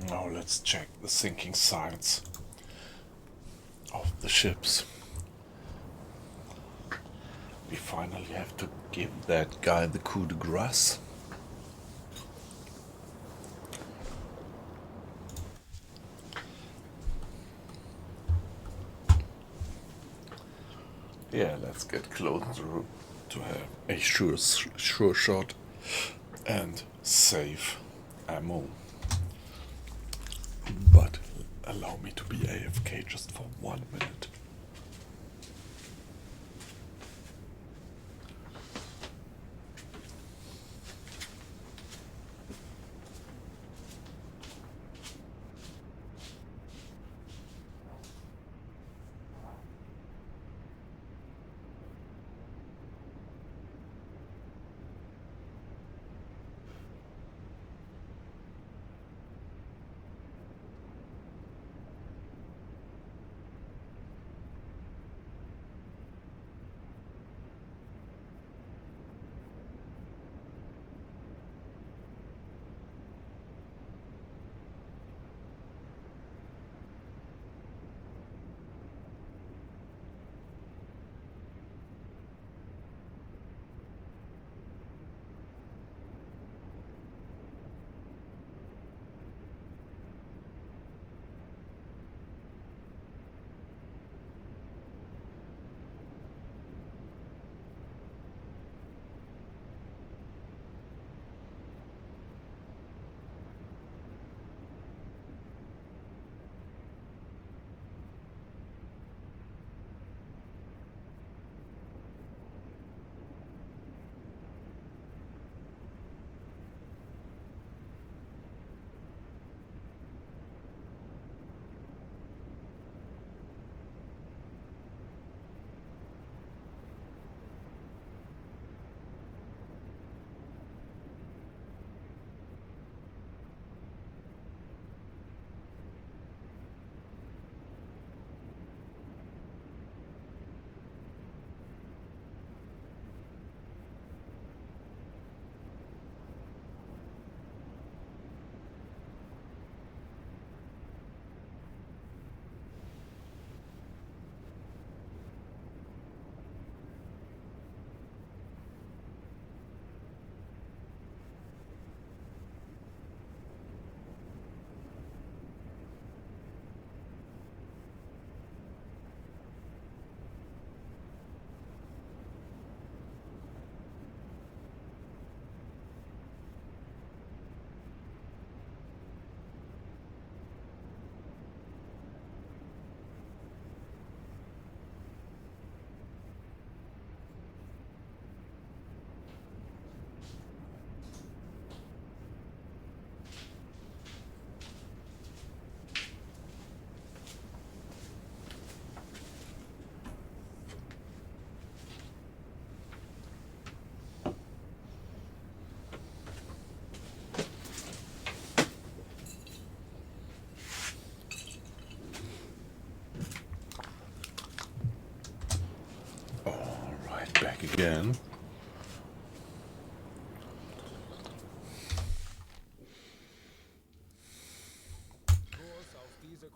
[SPEAKER 2] Now let's check the sinking signs of the ships. We finally have to give that guy the coup de grace. Yeah, let's get closer to have a sure shot and save ammo. But allow me to be AFK just for 1 minute.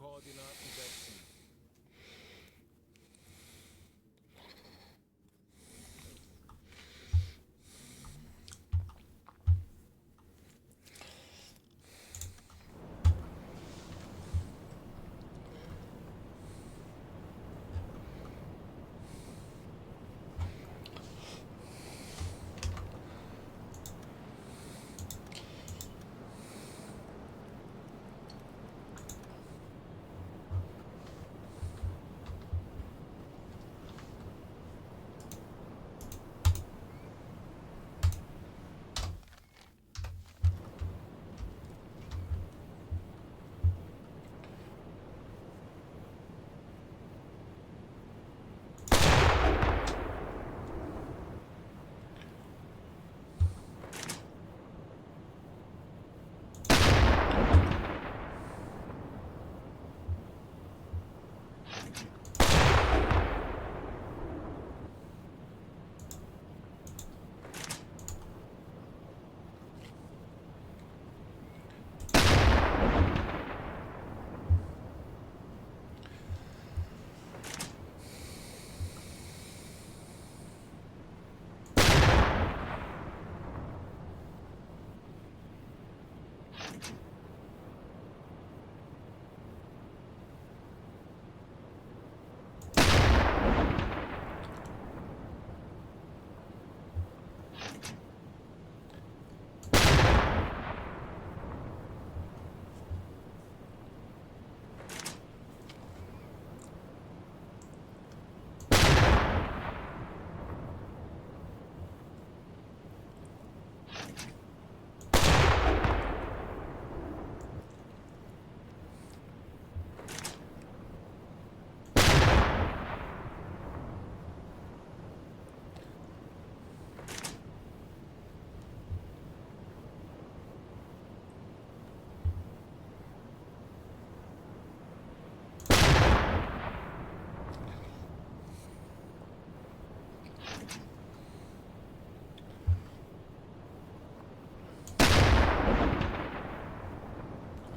[SPEAKER 3] Koordinaten setzen.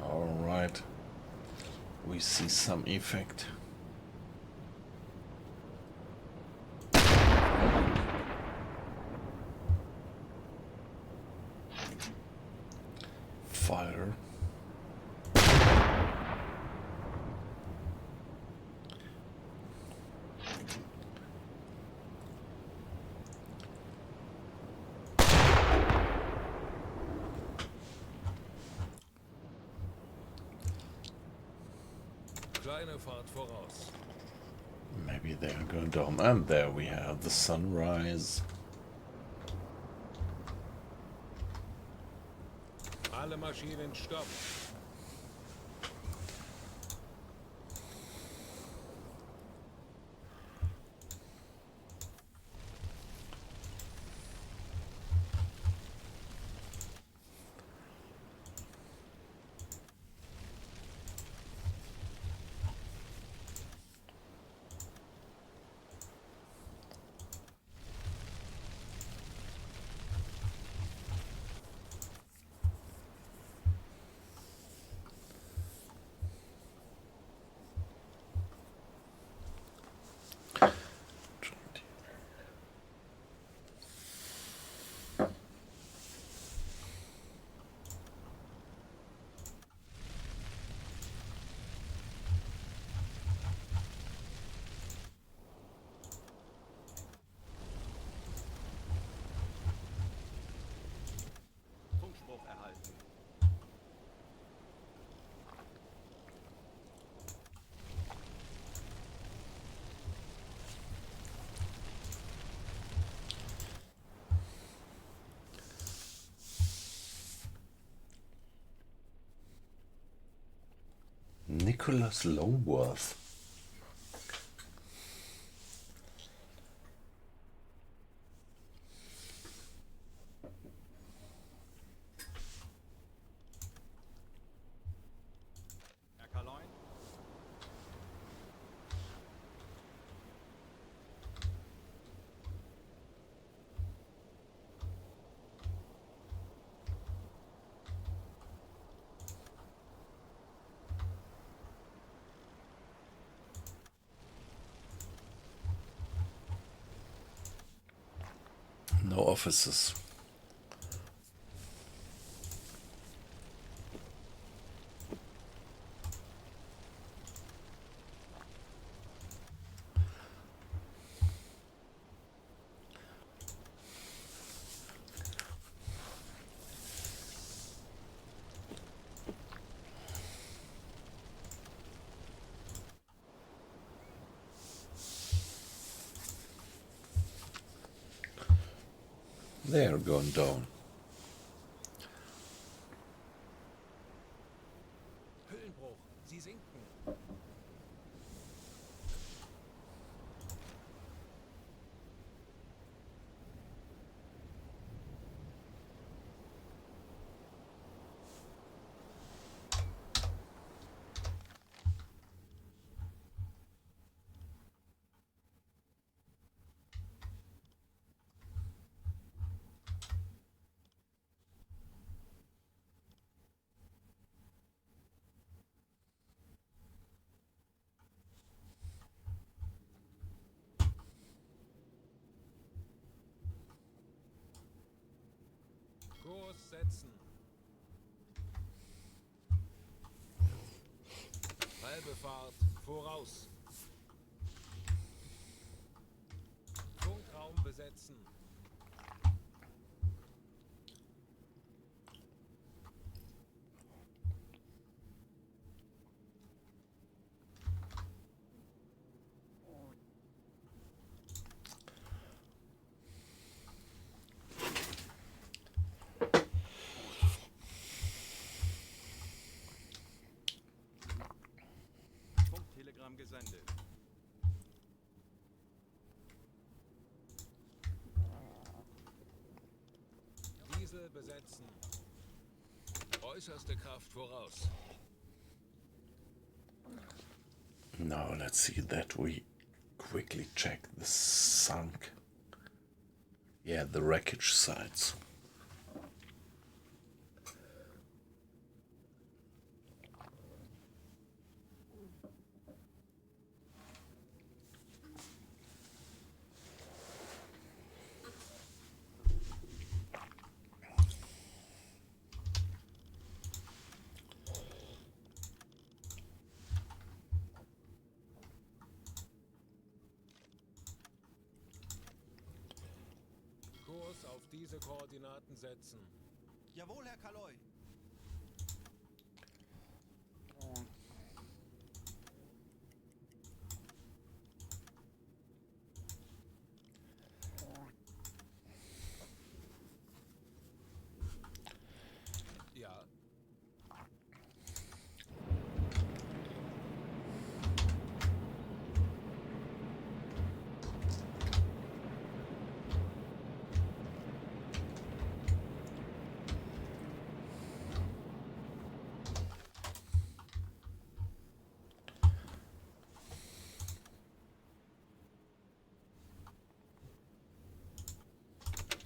[SPEAKER 2] Alright. We see some effect. Fire.
[SPEAKER 3] Kleine Fahrt voraus.
[SPEAKER 2] Maybe they are going down. And there we have the sunrise.
[SPEAKER 3] Alle Maschinen stopp.
[SPEAKER 4] Funkspruch erhalten.
[SPEAKER 2] Nicholas Longworth.
[SPEAKER 4] Herr Kaloin?
[SPEAKER 2] offices. They are going down.
[SPEAKER 3] Hüllenbruch. Sie sinken. Kurs setzen. Halbe Fahrt voraus. Funkraum besetzen.
[SPEAKER 4] Funktelegramm gesendet.
[SPEAKER 3] Diese besetzen. Äußerste Kraft voraus.
[SPEAKER 2] Now let's see that we quickly check the sunk. Yeah, the wreckage sites.
[SPEAKER 3] Kurs auf diese Koordinaten setzen.
[SPEAKER 1] Jawohl, Herr Kaloy.
[SPEAKER 3] Ja.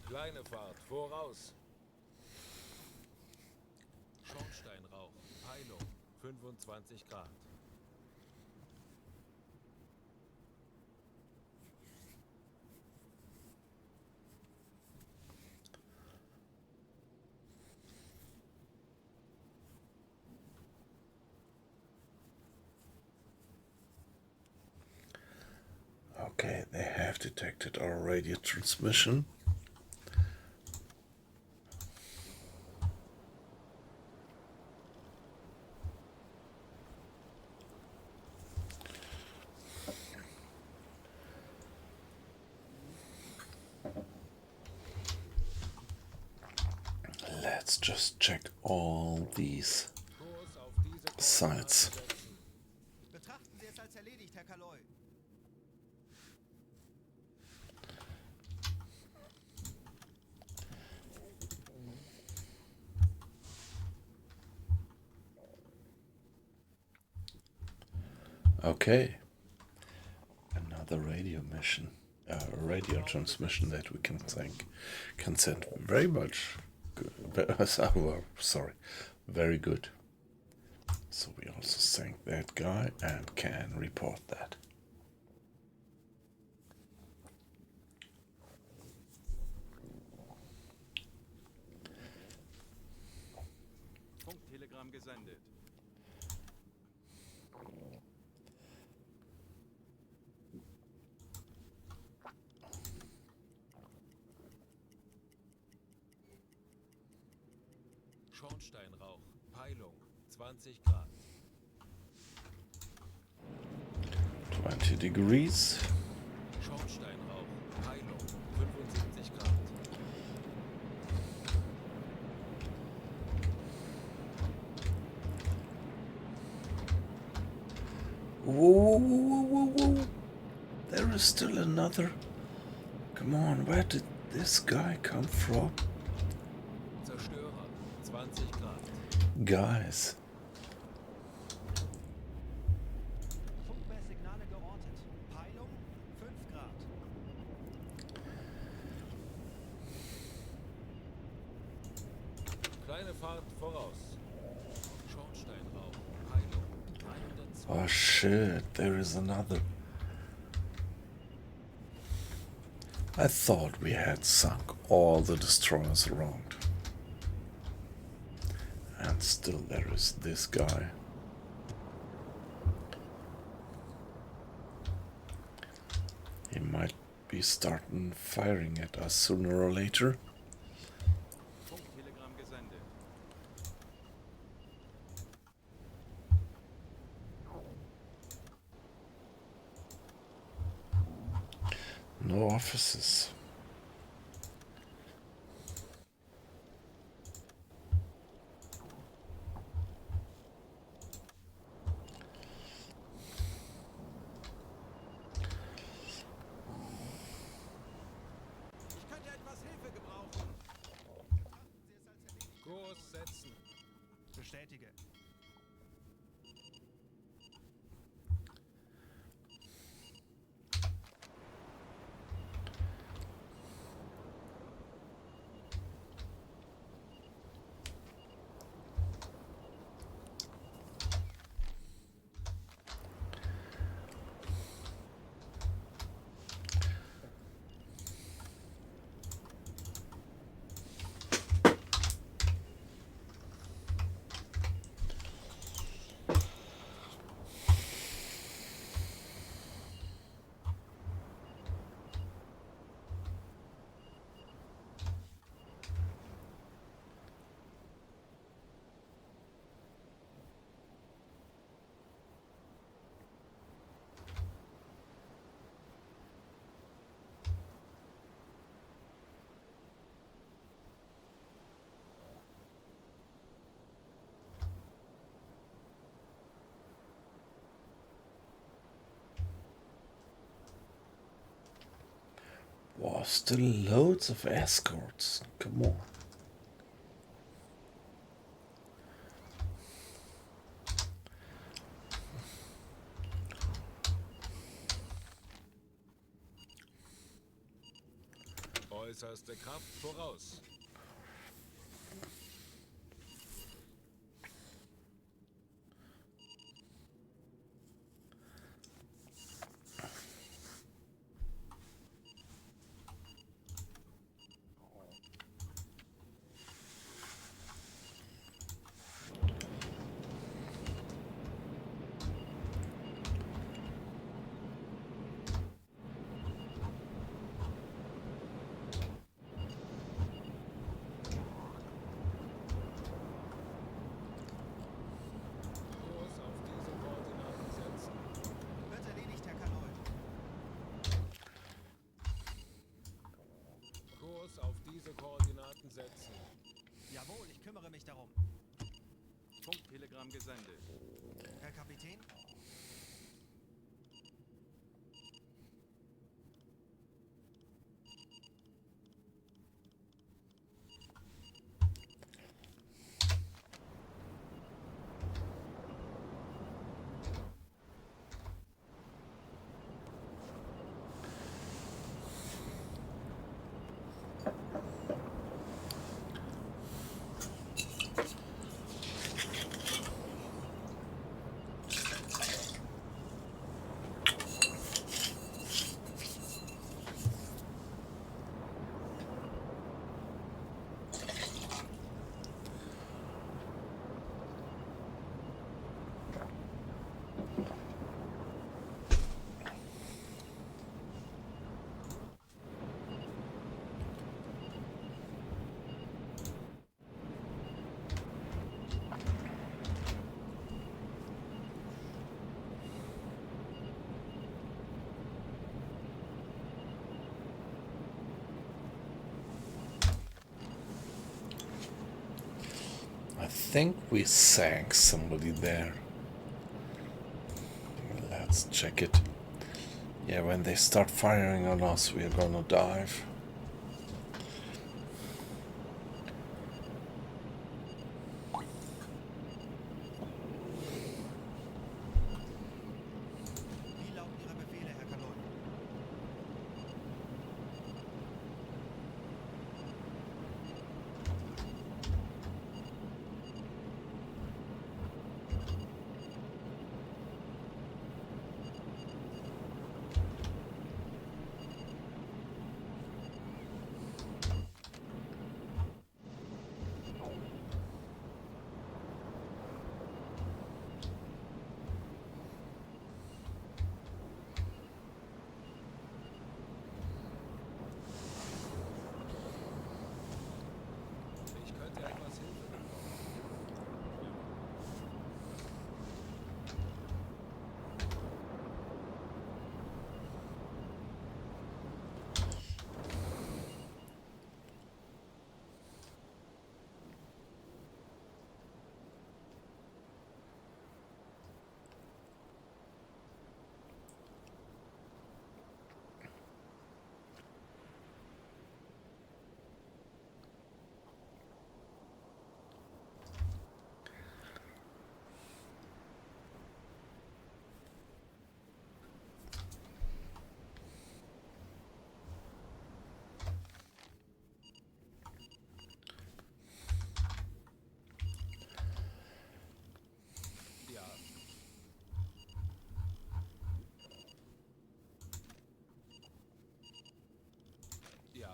[SPEAKER 3] Kleine Fahrt voraus. Schornsteinrauch. Peilung 25 Grad.
[SPEAKER 2] Okay, they have detected our radio transmission. Let's just check all these
[SPEAKER 3] Kurs auf diese
[SPEAKER 2] sites.
[SPEAKER 3] Koordinaten setzen.
[SPEAKER 1] Betrachten Sie es als erledigt, Herr Kaloy.
[SPEAKER 2] Okay, another radio mission, radio transmission that we can send very much. Sorry, very good. So we also thank that guy and can report that.
[SPEAKER 4] gesendet.
[SPEAKER 3] Schornsteinrauch. Peilung. 20 Grad.
[SPEAKER 2] 20 degrees.
[SPEAKER 3] Schornsteinrauch. Peilung. 75 Grad.
[SPEAKER 2] Whoa, whoa, whoa, whoa, whoa. There is still another. Come on, where did this guy come from?
[SPEAKER 3] Zerstörer. 20 Grad.
[SPEAKER 2] Guys.
[SPEAKER 1] Funkmesssignale geortet. Peilung 5 Grad.
[SPEAKER 3] Kleine Fahrt voraus. Schornsteinrauch. Peilung. 302.
[SPEAKER 2] Oh shit, there is another. I thought we had sunk all the destroyers around. And still there is this guy. He might be starting firing at us sooner or later.
[SPEAKER 4] Funktelegramm gesendet.
[SPEAKER 2] No offices.
[SPEAKER 1] Ich könnte etwas Hilfe gebrauchen. Betrachten Sie es als erledigt.
[SPEAKER 3] Kurs setzen.
[SPEAKER 1] Bestätige.
[SPEAKER 2] Wow, still loads of escorts. Come on.
[SPEAKER 3] Äußerste Kraft voraus. Kurs auf diese Koordinaten setzen.
[SPEAKER 1] Wird erledigt, Herr Kanol.
[SPEAKER 3] Kurs auf diese Koordinaten setzen.
[SPEAKER 1] Jawohl, ich kümmere mich darum.
[SPEAKER 4] Funktelegramm gesendet.
[SPEAKER 1] Herr Kapitän?
[SPEAKER 2] think we sank somebody there. Let's check it. Yeah, when they start firing on us, we're gonna dive.
[SPEAKER 1] Wie lauten Ihre Befehle, Herr Kanon?
[SPEAKER 3] Ich könnte etwas Hilfe gebrauchen. Ja. Ja.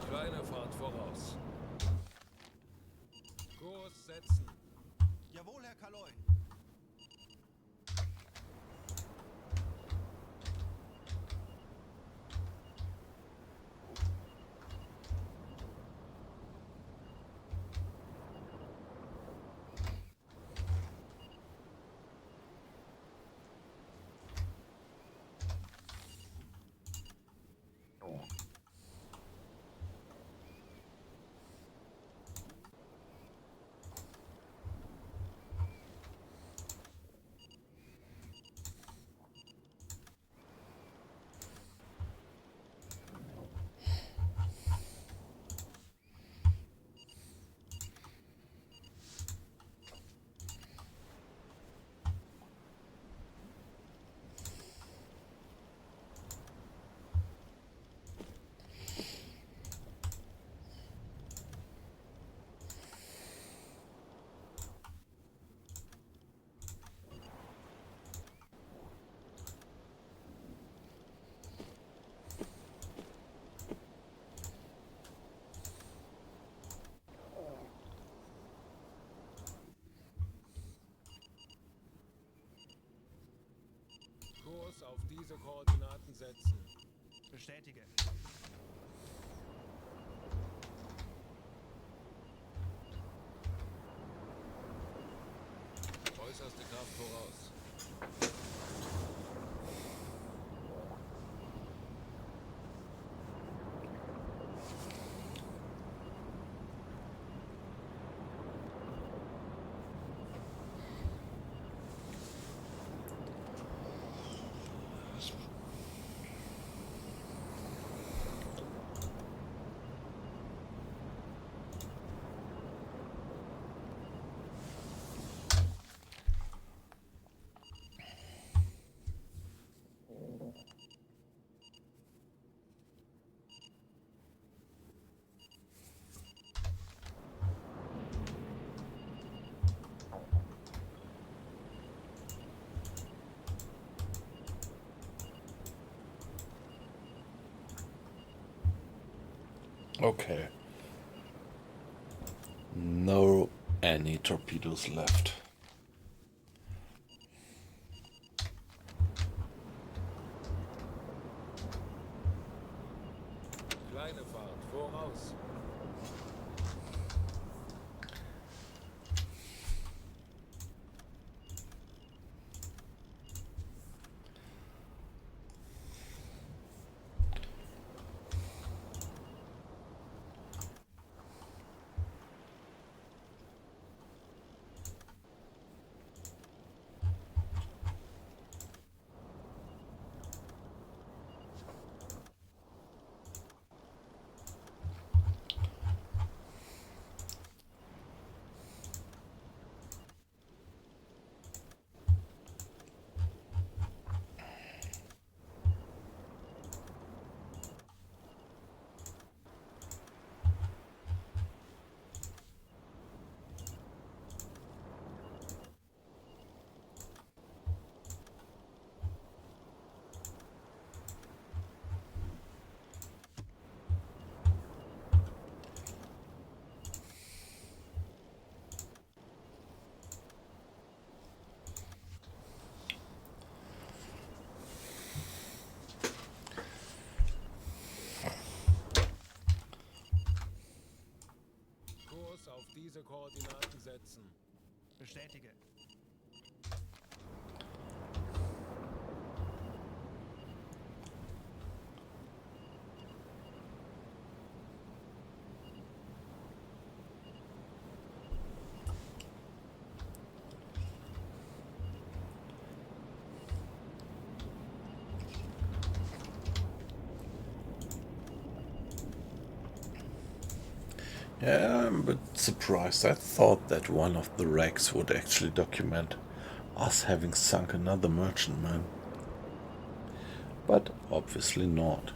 [SPEAKER 3] Kleine Fahrt voraus. Kurs setzen.
[SPEAKER 1] Jawohl, Herr Kaloy.
[SPEAKER 3] Kurs auf diese Koordinaten setzen.
[SPEAKER 1] Bestätige.
[SPEAKER 3] Äußerste Kraft voraus.
[SPEAKER 2] Okay. No any torpedoes left.
[SPEAKER 3] Kleine Fahrt, voraus. Kurs auf diese Koordinaten setzen.
[SPEAKER 1] Bestätige.
[SPEAKER 2] Yeah, I'm a bit surprised. I thought that one of the wrecks would actually document us having sunk another merchantman. But obviously not.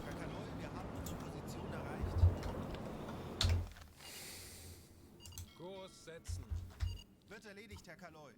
[SPEAKER 1] Kakanoy, wir haben unsere Position erreicht.
[SPEAKER 3] Kurs setzen.
[SPEAKER 1] Wird erledigt, Herr Kaloy.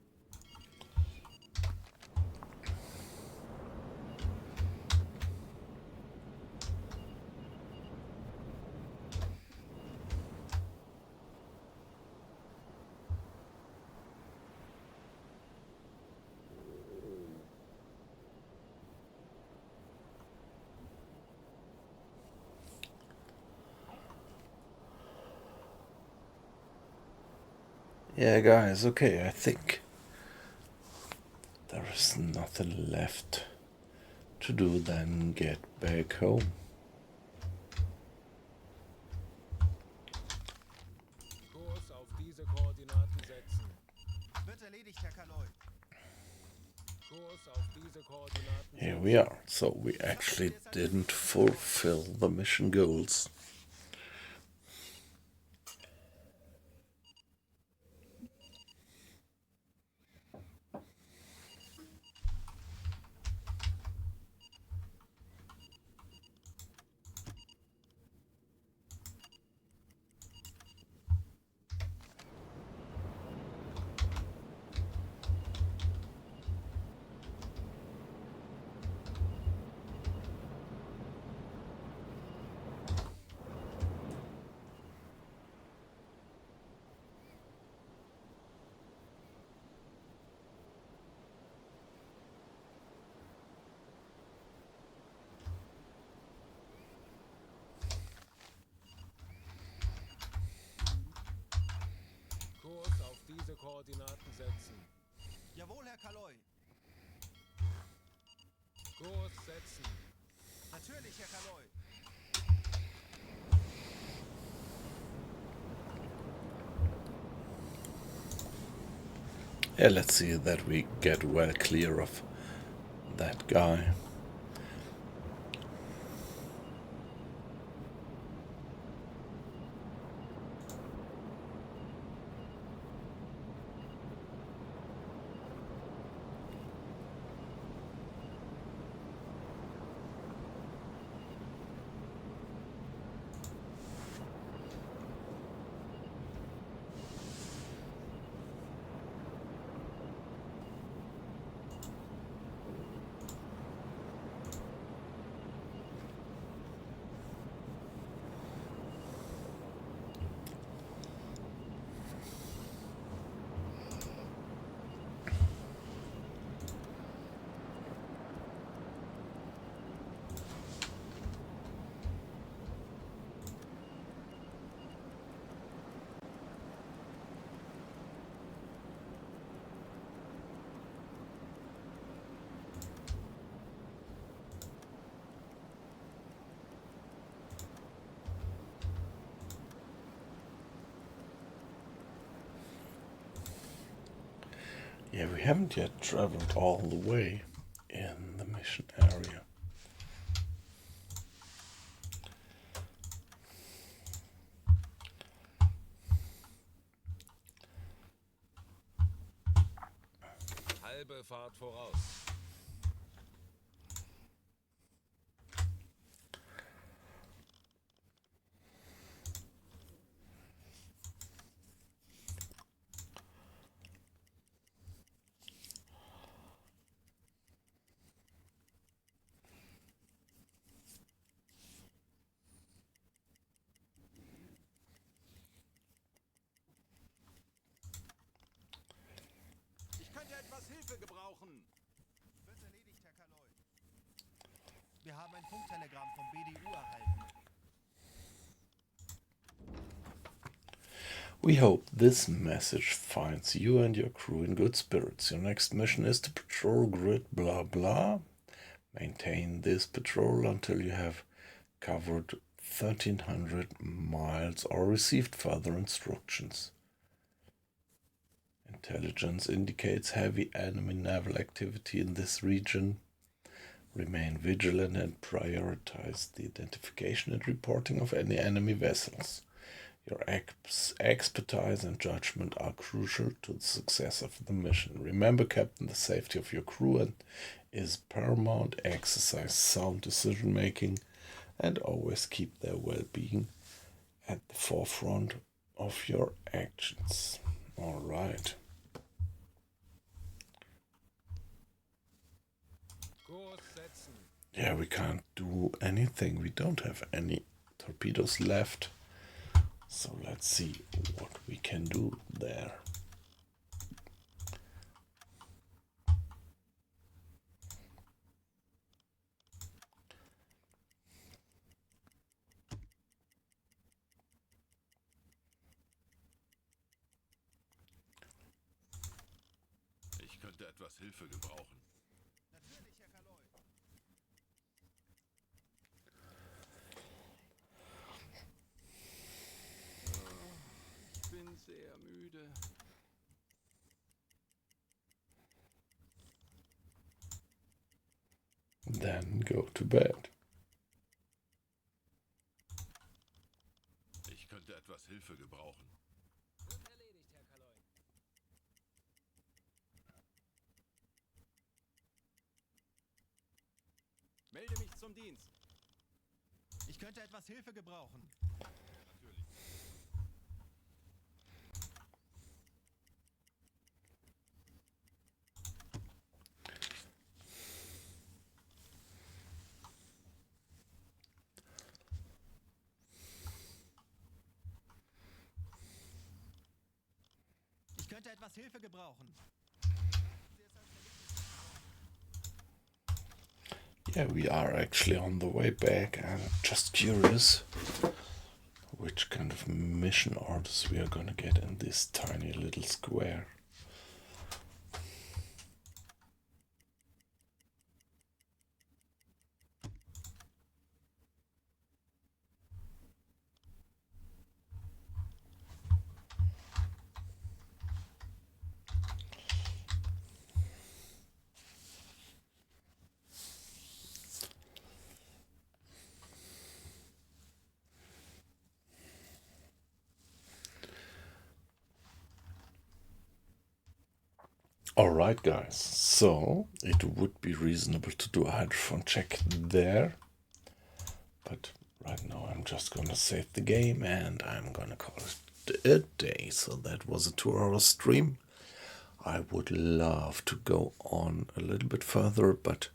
[SPEAKER 2] Yeah, guys, okay, I think there is nothing left to do than get back home.
[SPEAKER 3] Kurs auf diese Koordinaten setzen.
[SPEAKER 1] Wird erledigt, Herr Kaloy.
[SPEAKER 3] Kurs auf diese Koordinaten
[SPEAKER 2] Here
[SPEAKER 3] setzen.
[SPEAKER 2] we are. So we actually didn't fulfill the mission goals.
[SPEAKER 3] Koordinaten setzen.
[SPEAKER 1] Jawohl, Herr Kaloy.
[SPEAKER 3] Kurs setzen.
[SPEAKER 1] Natürlich, Herr Kaloy.
[SPEAKER 2] Yeah, let's see that we get well clear of that guy. Yeah, we haven't yet traveled all the way in the mission area.
[SPEAKER 3] Halbe Fahrt voraus.
[SPEAKER 1] Ich könnte etwas Hilfe gebrauchen. Wird erledigt, Herr Kaloy. Wir haben ein Funktelegramm vom BDU erhalten.
[SPEAKER 2] We hope this message finds you and your crew in good spirits. Your next mission is to patrol grid blah blah. Maintain this patrol until you have covered 1300 miles or received further instructions. Intelligence indicates heavy enemy naval activity in this region. Remain vigilant and prioritize the identification and reporting of any enemy vessels. Your expertise and judgment are crucial to the success of the mission. Remember, Captain, the safety of your crew is paramount. Exercise sound decision making and always keep their well-being at the forefront of your actions. All right.
[SPEAKER 3] Kurs setzen.
[SPEAKER 2] Yeah, we can't do anything. We don't have any torpedoes left. So let's see what we can do there.
[SPEAKER 5] Ich könnte etwas Hilfe gebrauchen.
[SPEAKER 1] Natürlich, Herr Kaloy.
[SPEAKER 4] Ich bin sehr müde.
[SPEAKER 2] Then go to bed.
[SPEAKER 5] Ich könnte etwas Hilfe gebrauchen.
[SPEAKER 3] Wird erledigt, Herr Kaloy.
[SPEAKER 1] Melde mich zum Dienst. Ich könnte etwas Hilfe gebrauchen.
[SPEAKER 5] Natürlich.
[SPEAKER 1] Ich könnte etwas Hilfe gebrauchen.
[SPEAKER 2] Yeah, we are actually on the way back and just curious which kind of mission orders we are gonna get in this tiny little square. Alright guys, so it would be reasonable to do a hydrophone check there, but right now I'm just gonna save the game and I'm gonna call it a day. So that was a 2-hour stream. I would love to go on a little bit further, but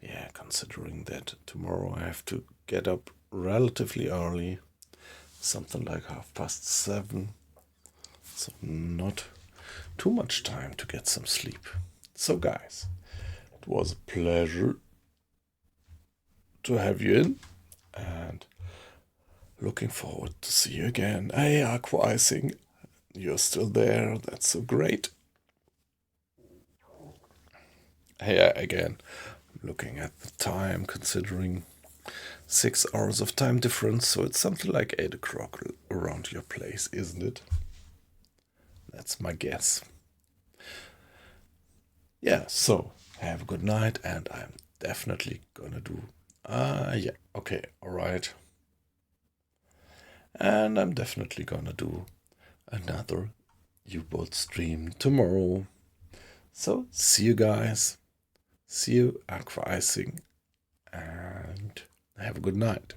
[SPEAKER 2] yeah, considering that tomorrow I have to get up relatively early, something like 7:30, so not too much time to get some sleep. So guys, it was a pleasure to have you in, and looking forward to see you again. Hey, Aqua Icing, you're still there, that's so great. Hey, again, looking at the time, considering 6 hours of time difference, so it's something like 8 o'clock around your place, isn't it? That's my guess. Yeah, so have a good night, and I'm definitely gonna do, yeah, okay, alright. And I'm definitely gonna do another U-boat stream tomorrow. So, see you guys, see you Aqua Icing, and have a good night.